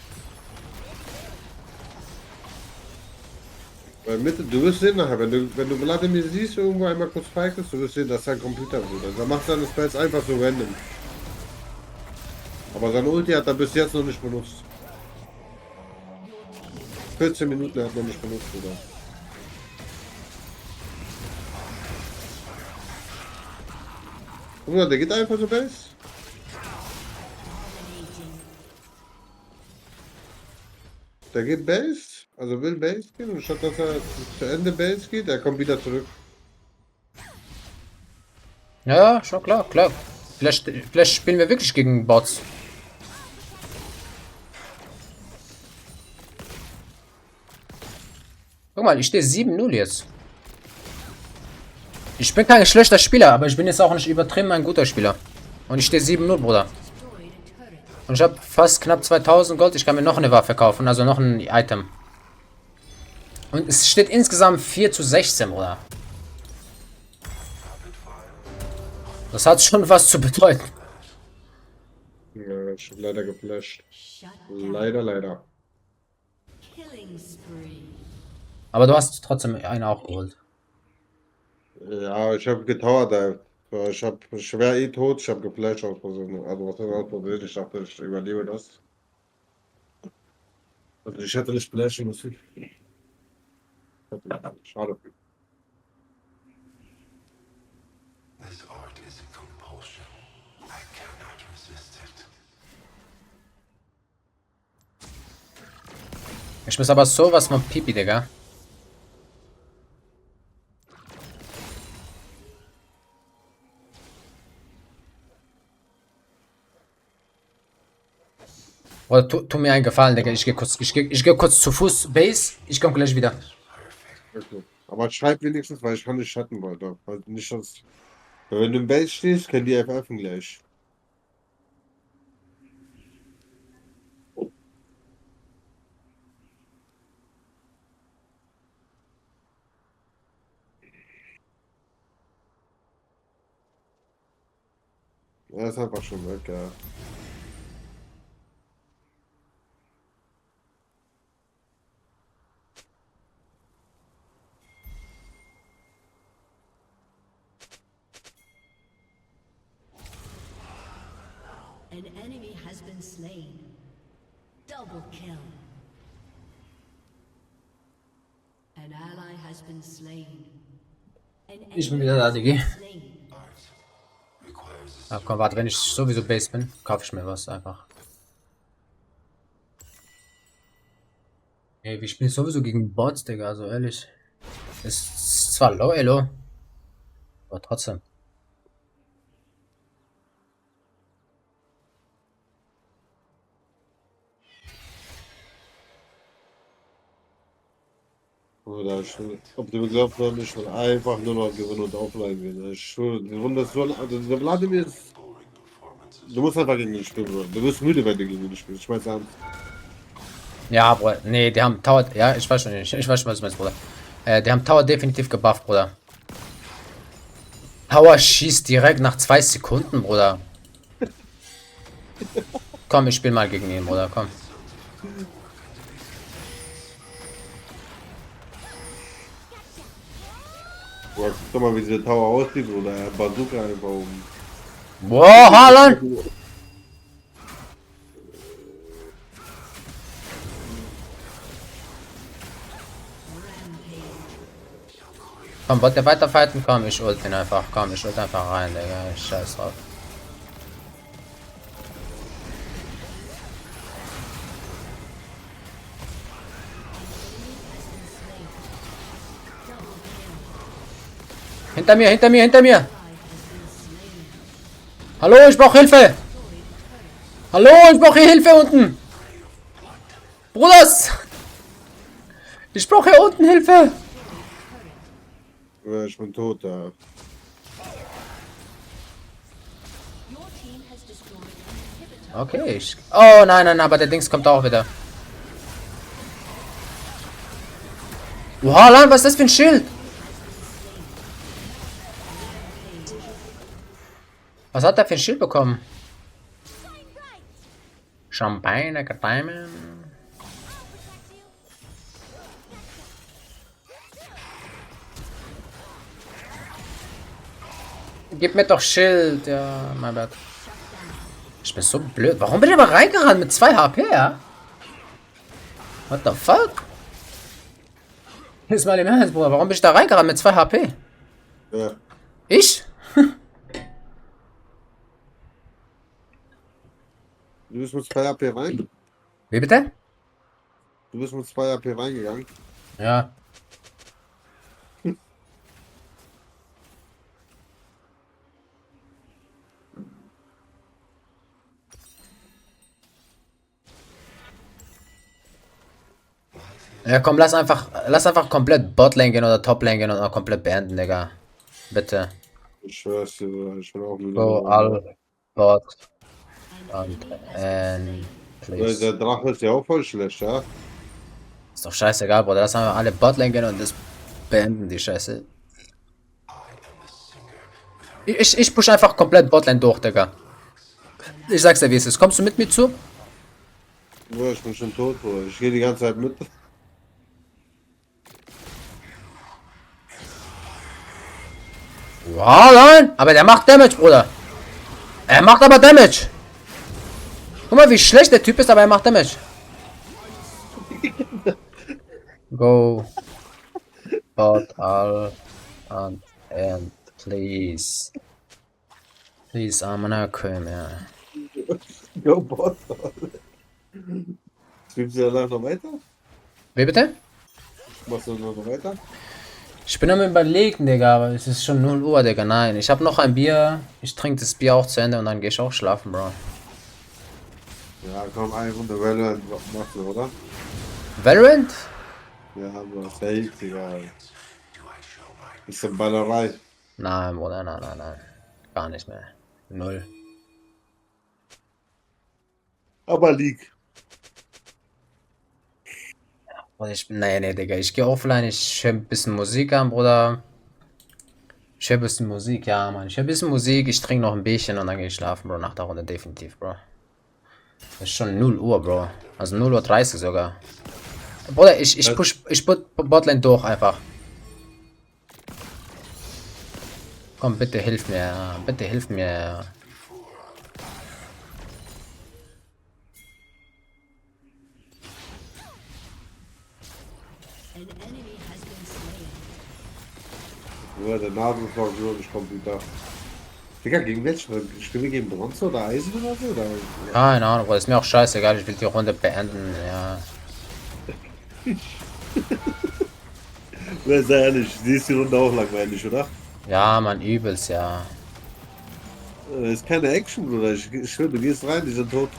Weil Mitte, du wirst sehen nachher, wenn du Vladimir siehst, irgendwo einmal kurz feigst, du wirst sehen, dass sein Computer bruder. Da macht seine Spells einfach so random. Aber sein Ulti hat er bis jetzt noch nicht benutzt. 14 Minuten hat er noch nicht benutzt, oder? Guck mal, der geht einfach so Base. Der geht Base, also will Base gehen und statt dass er zu Ende Base geht, er kommt wieder zurück. Ja, schon klar. Vielleicht spielen wir wirklich gegen Bots. Guck mal, ich stehe 7-0 jetzt. Ich bin kein schlechter Spieler, aber ich bin jetzt auch nicht übertrieben ein guter Spieler. Und ich stehe 7-0, Bruder. Und ich habe fast knapp 2000 Gold. Ich kann mir noch eine Waffe kaufen, also noch ein Item. Und es steht insgesamt 4-16, Bruder. Das hat schon was zu bedeuten. Ja, ich hab leider geflasht. Shut down. Leider. Killing spree. Aber du hast trotzdem einen auch geholt. Ja, ich habe getowerdived. Ich wäre eh tot, ich habe geflasht aus Versehen. Also was heißt aus Versehen? Ich dachte, ich überlebe das. Also ich hätte nicht flashen müssen. Schade. This art is a compulsion. I cannot resist it. Ich muss aber sowas von Pipi, Digga. Oder tu mir einen Gefallen, Digga. Ich geh kurz zu Fuß Base. Ich komme gleich wieder. Okay. Aber schreib wenigstens, weil ich kann nicht chatten weiter. Weil nicht sonst. Weil wenn du im Base stehst, können die FFen gleich. Er ist einfach schon weg, ja. An enemy has been slain. Double kill. An ally has been slain. An Ich bin enemy wieder da, has Digi. been slain. Ah, komm, warte, wenn ich sowieso Base bin, kaufe ich mir was einfach. Ey, wir spielen sowieso gegen Bots, Digga, also ehrlich. Ist zwar low, elo, aber trotzdem. Oder ich, ob du mir glaubst oder nicht, will einfach nur noch gewinnen und offline gehen. Ich schwöre, die Runde ist so. Also der Vladimir ist. Du musst einfach gegen ihn spielen, Bro. Du wirst müde, wenn du gegen ihn spielst. Ich weiß an. Ja, Bruder, nee, die haben Tower, ja, ich weiß schon nicht, ich weiß schon, was du meinst, Bruder. Die haben Tower definitiv gebufft, Bruder. Tower schießt direkt nach 2 Sekunden, Bruder. Komm, ich spiel mal gegen ihn, Bruder, komm. Boah, guck doch mal, wie dieser Tower aussieht, oder? Er hat Bazooka einfach oben. Boah, Haaland! Komm, wollt ihr weiterfighten? Komm, ich ult ihn einfach. Komm, ich ult einfach rein, Digga. Scheiß drauf. Hinter mir, hinter mir, hinter mir! Hallo, ich brauche Hilfe! Hallo, ich brauche hier Hilfe unten! Bruders! Ich brauche hier unten Hilfe! Ja, ich bin tot, da. Your team has destroyed an inhibitor. Okay, ich... Oh, nein, nein, aber der Dings kommt auch wieder. Wow, Lan, was ist das für ein Schild? Was hat er für ein Schild bekommen? Champagner, Diamond. Gib mir doch Schild, ja, mein Gott. Ich bin so blöd. Warum bin ich aber reingerannt mit 2 HP, ja? What the fuck? Jetzt mal im Ernst, Bruder. Warum bin ich da reingerannt mit 2 HP? Ja. Ich? Du bist mit 2 AP rein. Wie bitte? Du bist mit 2 AP reingegangen. Ja. Ja, komm, lass einfach komplett Botlane gehen oder Toplane gehen und auch komplett beenden, Digga. Bitte. Ich schwör's dir, Bruder, ich bin auch müde. Go all Bot und please. Der Drache ist ja auch voll schlecht, ja? Ist doch scheißegal, Bruder. Lass einfach alle Botlane gehen und das beenden, die Scheiße. Ich push einfach komplett Botlane durch, Digga. Ich sag's dir, wie es ist. Kommst du mit mir zu? Bruder, ich bin schon tot, Bruder. Ich gehe die ganze Zeit mit. Ja, nein. Aber der macht Damage, Bruder. Er macht aber Damage. Guck mal, wie schlecht der Typ ist, aber er macht Damage. Go. Bot all and end, please. Please, I'm gonna come, ja. Yo, Bot. Spielst du danach noch weiter? Wie bitte? Machst du noch weiter? Ich bin am überlegen, Digga, aber es ist schon 0 Uhr, Digga. Nein, ich habe noch ein Bier. Ich trinke das Bier auch zu Ende und dann gehe ich auch schlafen, Bro. Ja, komm, eine Runde Valorant machst du, oder? Valorant? Ja, Bruder, safe, Digga. Bisschen Ballerei. Nein, Bruder, nein, nein, nein. Gar nicht mehr. 0. Aber League. Und nee, Digga, ich gehe offline, ich höre ein bisschen Musik an, Bruder. Ich höre ein bisschen Musik, ja, Mann. Ich höre ein bisschen Musik, ich trinke noch ein Bierchen und dann gehe ich schlafen, Bro. Nach der Runde definitiv, Bro. Das ist schon 0 Uhr, Bro. Also 0 Uhr 30 sogar. Bruder, ich push Botlane durch einfach. Komm, bitte hilf mir, bitte hilf mir. An enemy has been slain. Ja, der Nadelflug würde ich Computer. Digga, gegen welchen? Spielen wir gegen Bronze oder Eisen oder so? Oder? Keine Ahnung, Bruder, ist mir auch scheißegal, ich will die Runde beenden, ja. Sei ehrlich, die ist die Runde auch langweilig, oder? Ja, Mann, übelst, ja. Ist keine Action, Bruder. Ich schwöre, du gehst rein, die sind tot.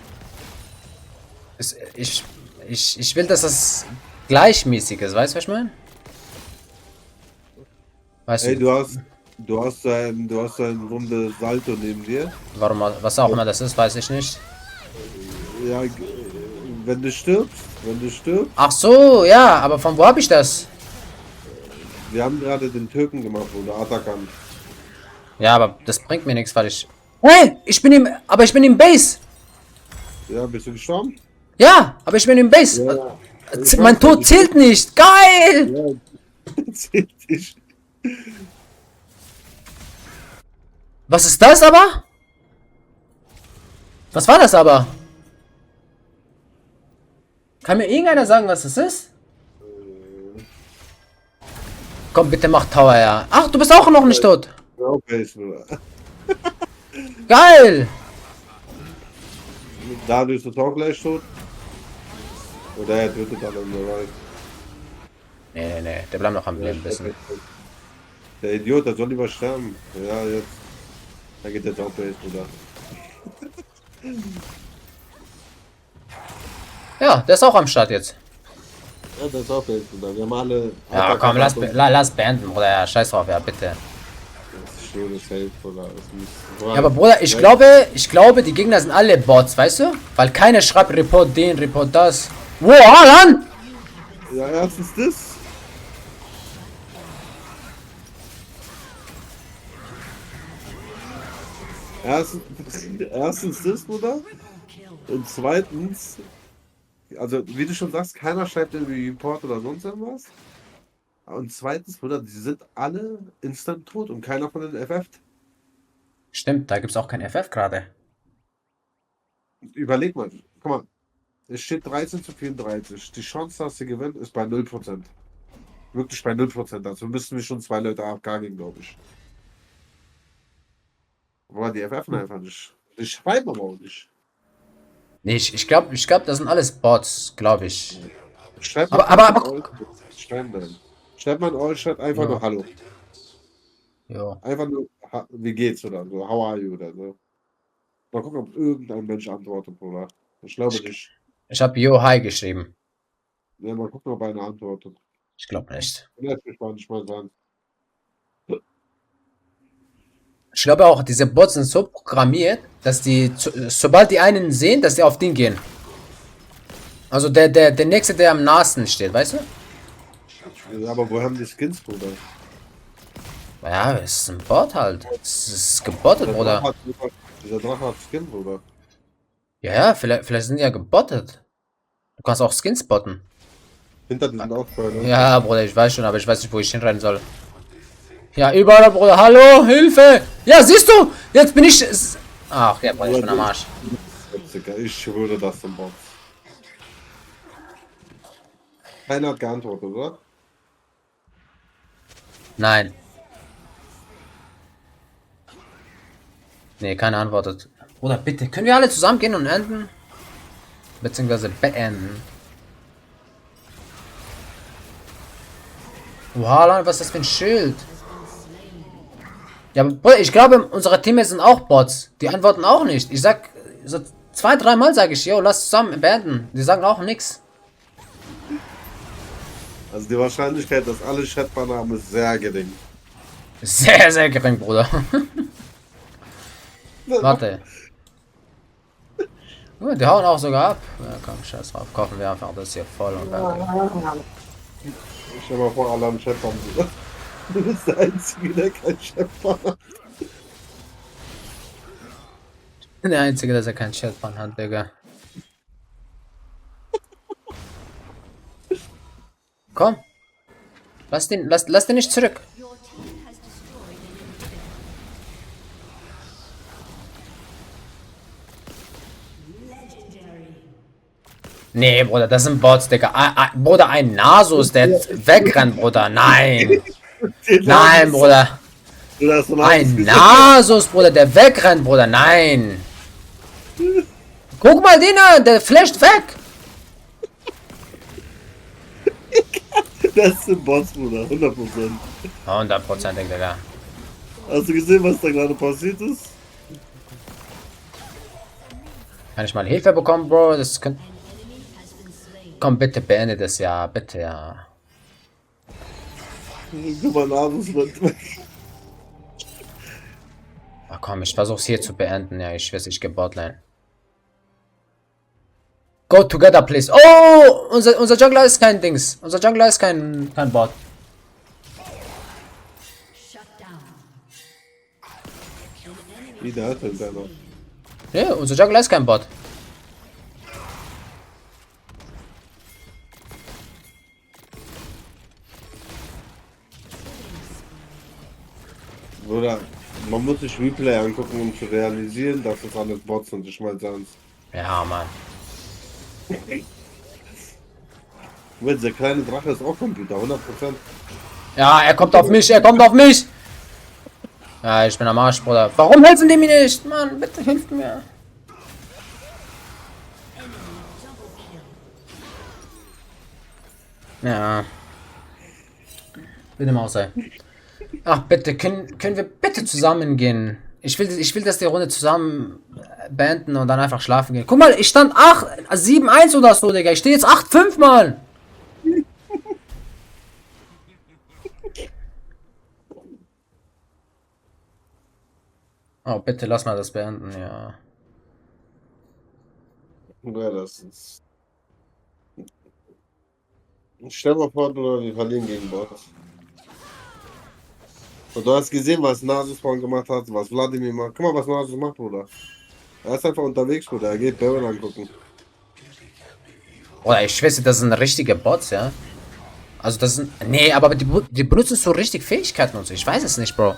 Ich will, dass das gleichmäßig ist, weißt du, was ich meine? Weißt Ey, du, du hast ein Runde Salto neben dir. warum, was auch immer das ist, weiß ich nicht. Ja, wenn du stirbst, Ach so, ja, aber von wo hab ich das? wir haben gerade den Türken gemacht, oder Atakan. Ja, aber das bringt mir nichts, weil ich... Hey, ich bin im Base! Ja, bist du gestorben? Ja, aber ich bin im Base! Ja. Mein Tod zählt nicht! Geil! Ja, zählt nicht. Was ist das aber? Was war das aber? Kann mir irgendeiner sagen, was das ist? Komm, bitte mach Tower, ja. Ach, du bist auch noch nicht tot. Okay, Bruder. Geil! Dadurch ist er auch gleich tot. Oder er tötet dann im Bereich. Nee, der bleibt noch am Leben ein bisschen. Der Idiot, der soll lieber sterben. Ja, jetzt. Da geht der Top-Base, Bruder. Ja, der ist auch am Start jetzt. Ja, der Top-Base, Bruder. Wir haben alle. Ja, komm, lass beenden, Bruder. Ja, scheiß drauf, ja, bitte. Das ist schönes Safe, Bruder. Das ist nicht- Ja, aber Bruder, ich glaube, die Gegner sind alle Bots, weißt du? Weil keiner schreibt Report den, Report das. Wow, Alan! Ja, erstens das. Erstens das, Bruder. Und zweitens, also wie du schon sagst, keiner schreibt irgendwie Report oder sonst irgendwas. Und zweitens, Bruder, die sind alle instant tot und keiner von den FF. Stimmt, da gibt's auch kein FF gerade. Überleg mal, guck mal, es steht 13:34. Die Chance, dass sie gewinnen, ist bei 0%. Wirklich bei 0%. Also müssten wir schon 2 Leute AFK gehen, glaube ich. Aber die FF einfach nicht. Die schreiben aber auch nicht. Nee, ich glaube, das sind alles Bots, glaube ich. Schreibt Aber- Schreibt man euch schreibt einfach Ja. nur Hallo. Jo. Einfach nur, wie geht's oder so, how are you oder so. Mal gucken, ob irgendein Mensch antwortet, Bruder. Ich glaube nicht. Ich habe Yo Hi geschrieben. Ja, mal gucken, ob einer antwortet. Ich glaube nicht. Lass mich mal nicht mal sagen. Ich glaube auch, diese Bots sind so programmiert, dass die, sobald die einen sehen, dass die auf den gehen. Also der nächste, der am nahesten steht, weißt du? Ja, aber wo haben die Skins, Bruder? Ja, es ist ein Bot halt. Es ist gebottet, Bruder. Dieser Drache hat Skin, Bruder. Ja, vielleicht sind die ja gebottet. Du kannst auch Skins botten. Hinter diesen Aufbau, Ja, Bruder, ich weiß schon, aber ich weiß nicht, wo ich hinrennen soll. Ja, überall, Bruder. Hallo, Hilfe! Ja, siehst du? Jetzt bin ich... Ach, ja, Bruder, ich bin am Arsch. Ich schwöre, das sind Bots. Keiner hat geantwortet, oder? Nein. Nee, keiner antwortet. Bruder, bitte, können wir alle zusammen gehen und enden? Beziehungsweise beenden. Wow, was ist das für ein Schild? Ja, aber Bruder, ich glaube, unsere Teammates sind auch Bots. Die antworten auch nicht. Ich sag, so 2-3 Mal sage ich, yo, lass zusammen beenden. Die sagen auch nichts. Also die Wahrscheinlichkeit, dass alle Chatbanner haben, ist sehr gering. Sehr, sehr gering, Bruder. Warte. Oh, die hauen auch sogar ab. Ja, komm, scheiß drauf. Kaufen wir einfach das hier voll und danke. Ich stell mal vor, alle haben Chatbanner. Du bist der Einzige, der kein Chatbanner hat. Ich bin der Einzige, dass er keinen Chatban hat, Digga. Komm. Lass den nicht zurück. Your team has destroyed an inhibitor. Legendary. Nee, Bruder, das sind Bots, Digga. Bruder, ein Nasus, der wegrennt, Bruder. Nein. Nein, Bruder. Ein Nasus, Bruder, der wegrennt, Bruder. Nein. Guck mal den an, der flasht weg. Das sind Bots, Bruder, 100%. 100%, Digga. Hast du gesehen, was da gerade passiert ist? Kann ich mal Hilfe bekommen, Bro? Das könnte... Komm, bitte beende das, ja. Bitte, ja. Guck mal, Nasus rennt weg. Ach komm, ich versuch's hier zu beenden. Ja, ich weiß, ich geh Botline. Go together, please. Oh! Unser Jungler ist kein Dings. Unser Jungler ist kein Bot. Shut down. Wie der hat denn der noch? Ja, unser Jungler ist kein Bot. Bruder, man muss sich Replay angucken, um zu realisieren, dass das alles Bots sind. Ich meine sonst. Ja, Mann. Weil der kleine Drache ist auch Computer, 100%. Ja, er kommt auf mich, er kommt auf mich! Ja, ich bin am Arsch, Bruder. Warum helfen die mir nicht? Mann, bitte hilft mir. Ja. Bitte mal sein. Ach, bitte, können wir bitte zusammen gehen? Ich will, dass die Runde zusammen beenden und dann einfach schlafen gehen. Guck mal, ich stand 7-1 oder so, Digga. Ich stehe jetzt 8-5, Mann. Oh, bitte lass mal das beenden, ja. Ja, das ist. Stell mal vor, wir verlieren gegen Bots. Und du hast gesehen, was Nasus vorhin gemacht hat, was Wladimir macht. Guck mal, was Nasus macht, Bruder. Er ist einfach unterwegs, Bruder. Er geht Barrel angucken. Oder ich schwöre, das sind richtige Bots, ja. Also das sind. Nee, aber die benutzen so richtig Fähigkeiten und so. Ich weiß es nicht, Bro.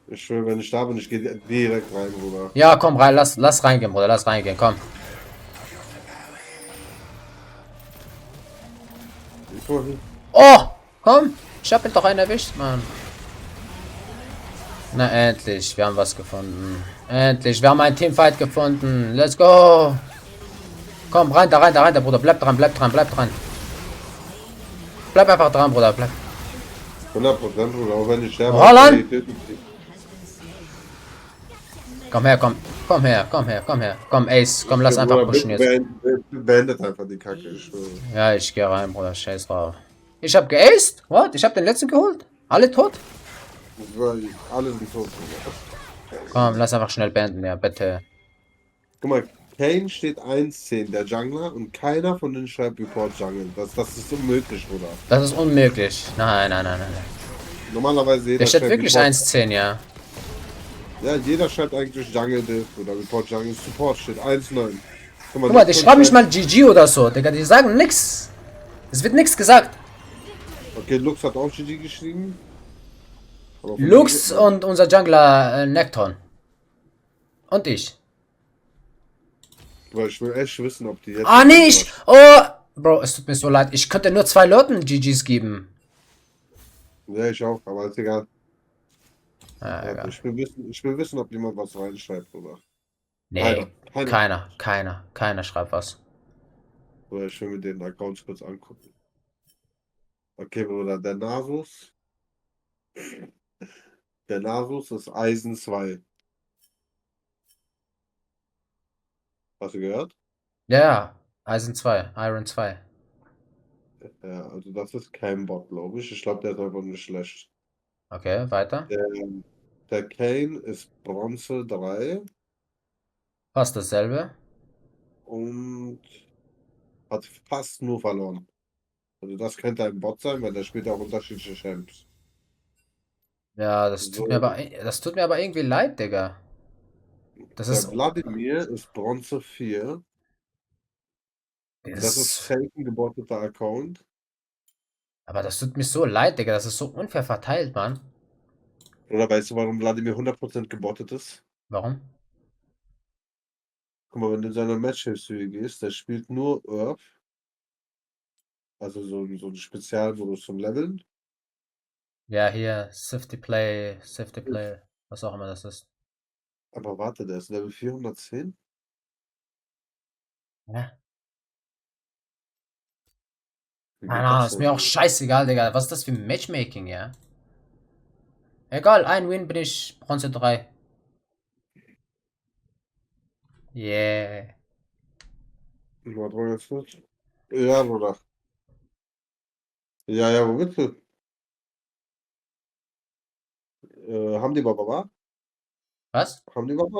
Ich schwöre, wenn ich da bin, ich gehe direkt rein, Bruder. Ja, komm rein, lass reingehen, Bruder. Lass reingehen, komm. Guck mal hier. Oh! Komm! Ich hab ihn doch einen erwischt, Mann. Na endlich, wir haben was gefunden. Endlich, wir haben einen Teamfight gefunden. Let's go! Komm, rein, da rein, da, Bruder. Bleib dran, bleib dran, bleib dran. Bleib einfach dran, Bruder. Bleib. 100%, Bruder. Auch wenn ich sterbe. Holland! die töten dich. Komm her, komm. Komm her, komm her, komm her. Komm, Ace, komm, lass einfach Bruder, pushen jetzt. Beendet einfach die Kacke, ich schwöre. Ja, ich geh rein, Bruder. Scheiß drauf. Ich hab geaced? What? Ich hab den letzten geholt? Alle tot? Alle sind tot, Bruder. Komm, lass einfach schnell beenden, ja, bitte. Guck mal, Kane steht 1-10, der Jungler, und keiner von denen schreibt Report Jungle. Das ist unmöglich, Bruder. Das ist unmöglich. Nein, nein, nein, nein. Normalerweise jeder Der steht schreibt wirklich Report. 1-10, ja. Ja, jeder schreibt eigentlich Jungle Diff oder Report Jungle. Support steht 1-9. Guck mal, die schreiben nicht mal GG oder so, Digga. Die sagen nix. Es wird nix gesagt. Okay, Lux hat auch GG geschrieben. Aber von Lux GG und unser Jungler Nekton. Und ich. Weil ich will echt wissen, ob die jetzt. Ah, nee, Oh! Bro, es tut mir so leid. Ich könnte nur 2 Leuten GGs geben. Ja, ich auch, aber ist egal. Ja, Warte, egal. ich will wissen, ob jemand was reinschreibt, oder? Nee, Keiner. keiner schreibt was. Oder ich will mir den Account kurz angucken. Okay, Bruder, der Nasus. Der Nasus ist Eisen 2. Hast du gehört? Ja, Eisen 2, Iron 2. Ja, also das ist kein Bot, glaube ich. Ich glaube, der ist einfach nur schlecht. Okay, weiter. Der Kane ist Bronze 3 Fast dasselbe. und hat fast nur verloren. Also das könnte ein Bot sein, weil der spielt auch unterschiedliche Champs. Ja, So, das tut mir aber irgendwie leid, Digga. Das der ist, Wladimir ist Bronze 4. Das ist safe ein gebotteter Account. aber das tut mir so leid, Digga. Das ist so unfair verteilt, Mann. Oder weißt du, warum Wladimir 100% gebottet ist? Warum? Guck mal, wenn du in seine Match-History gehst, der spielt nur Earth. Also so ein Spezialmodus zum Leveln. Ja, hier, Safety Play, was auch immer das ist. Aber warte, der ist Level 410? Ja. Wie Keine geht Ahnung, das ist denn? mir auch scheißegal, Digga. Was ist das für ein Matchmaking, ja? Egal, ein Win bin ich Bronze 3. Yeah. Warte mal ganz kurz. Ja, Bruder. Ja, wo bist du? Haben die Baba? Was? Haben die Baba?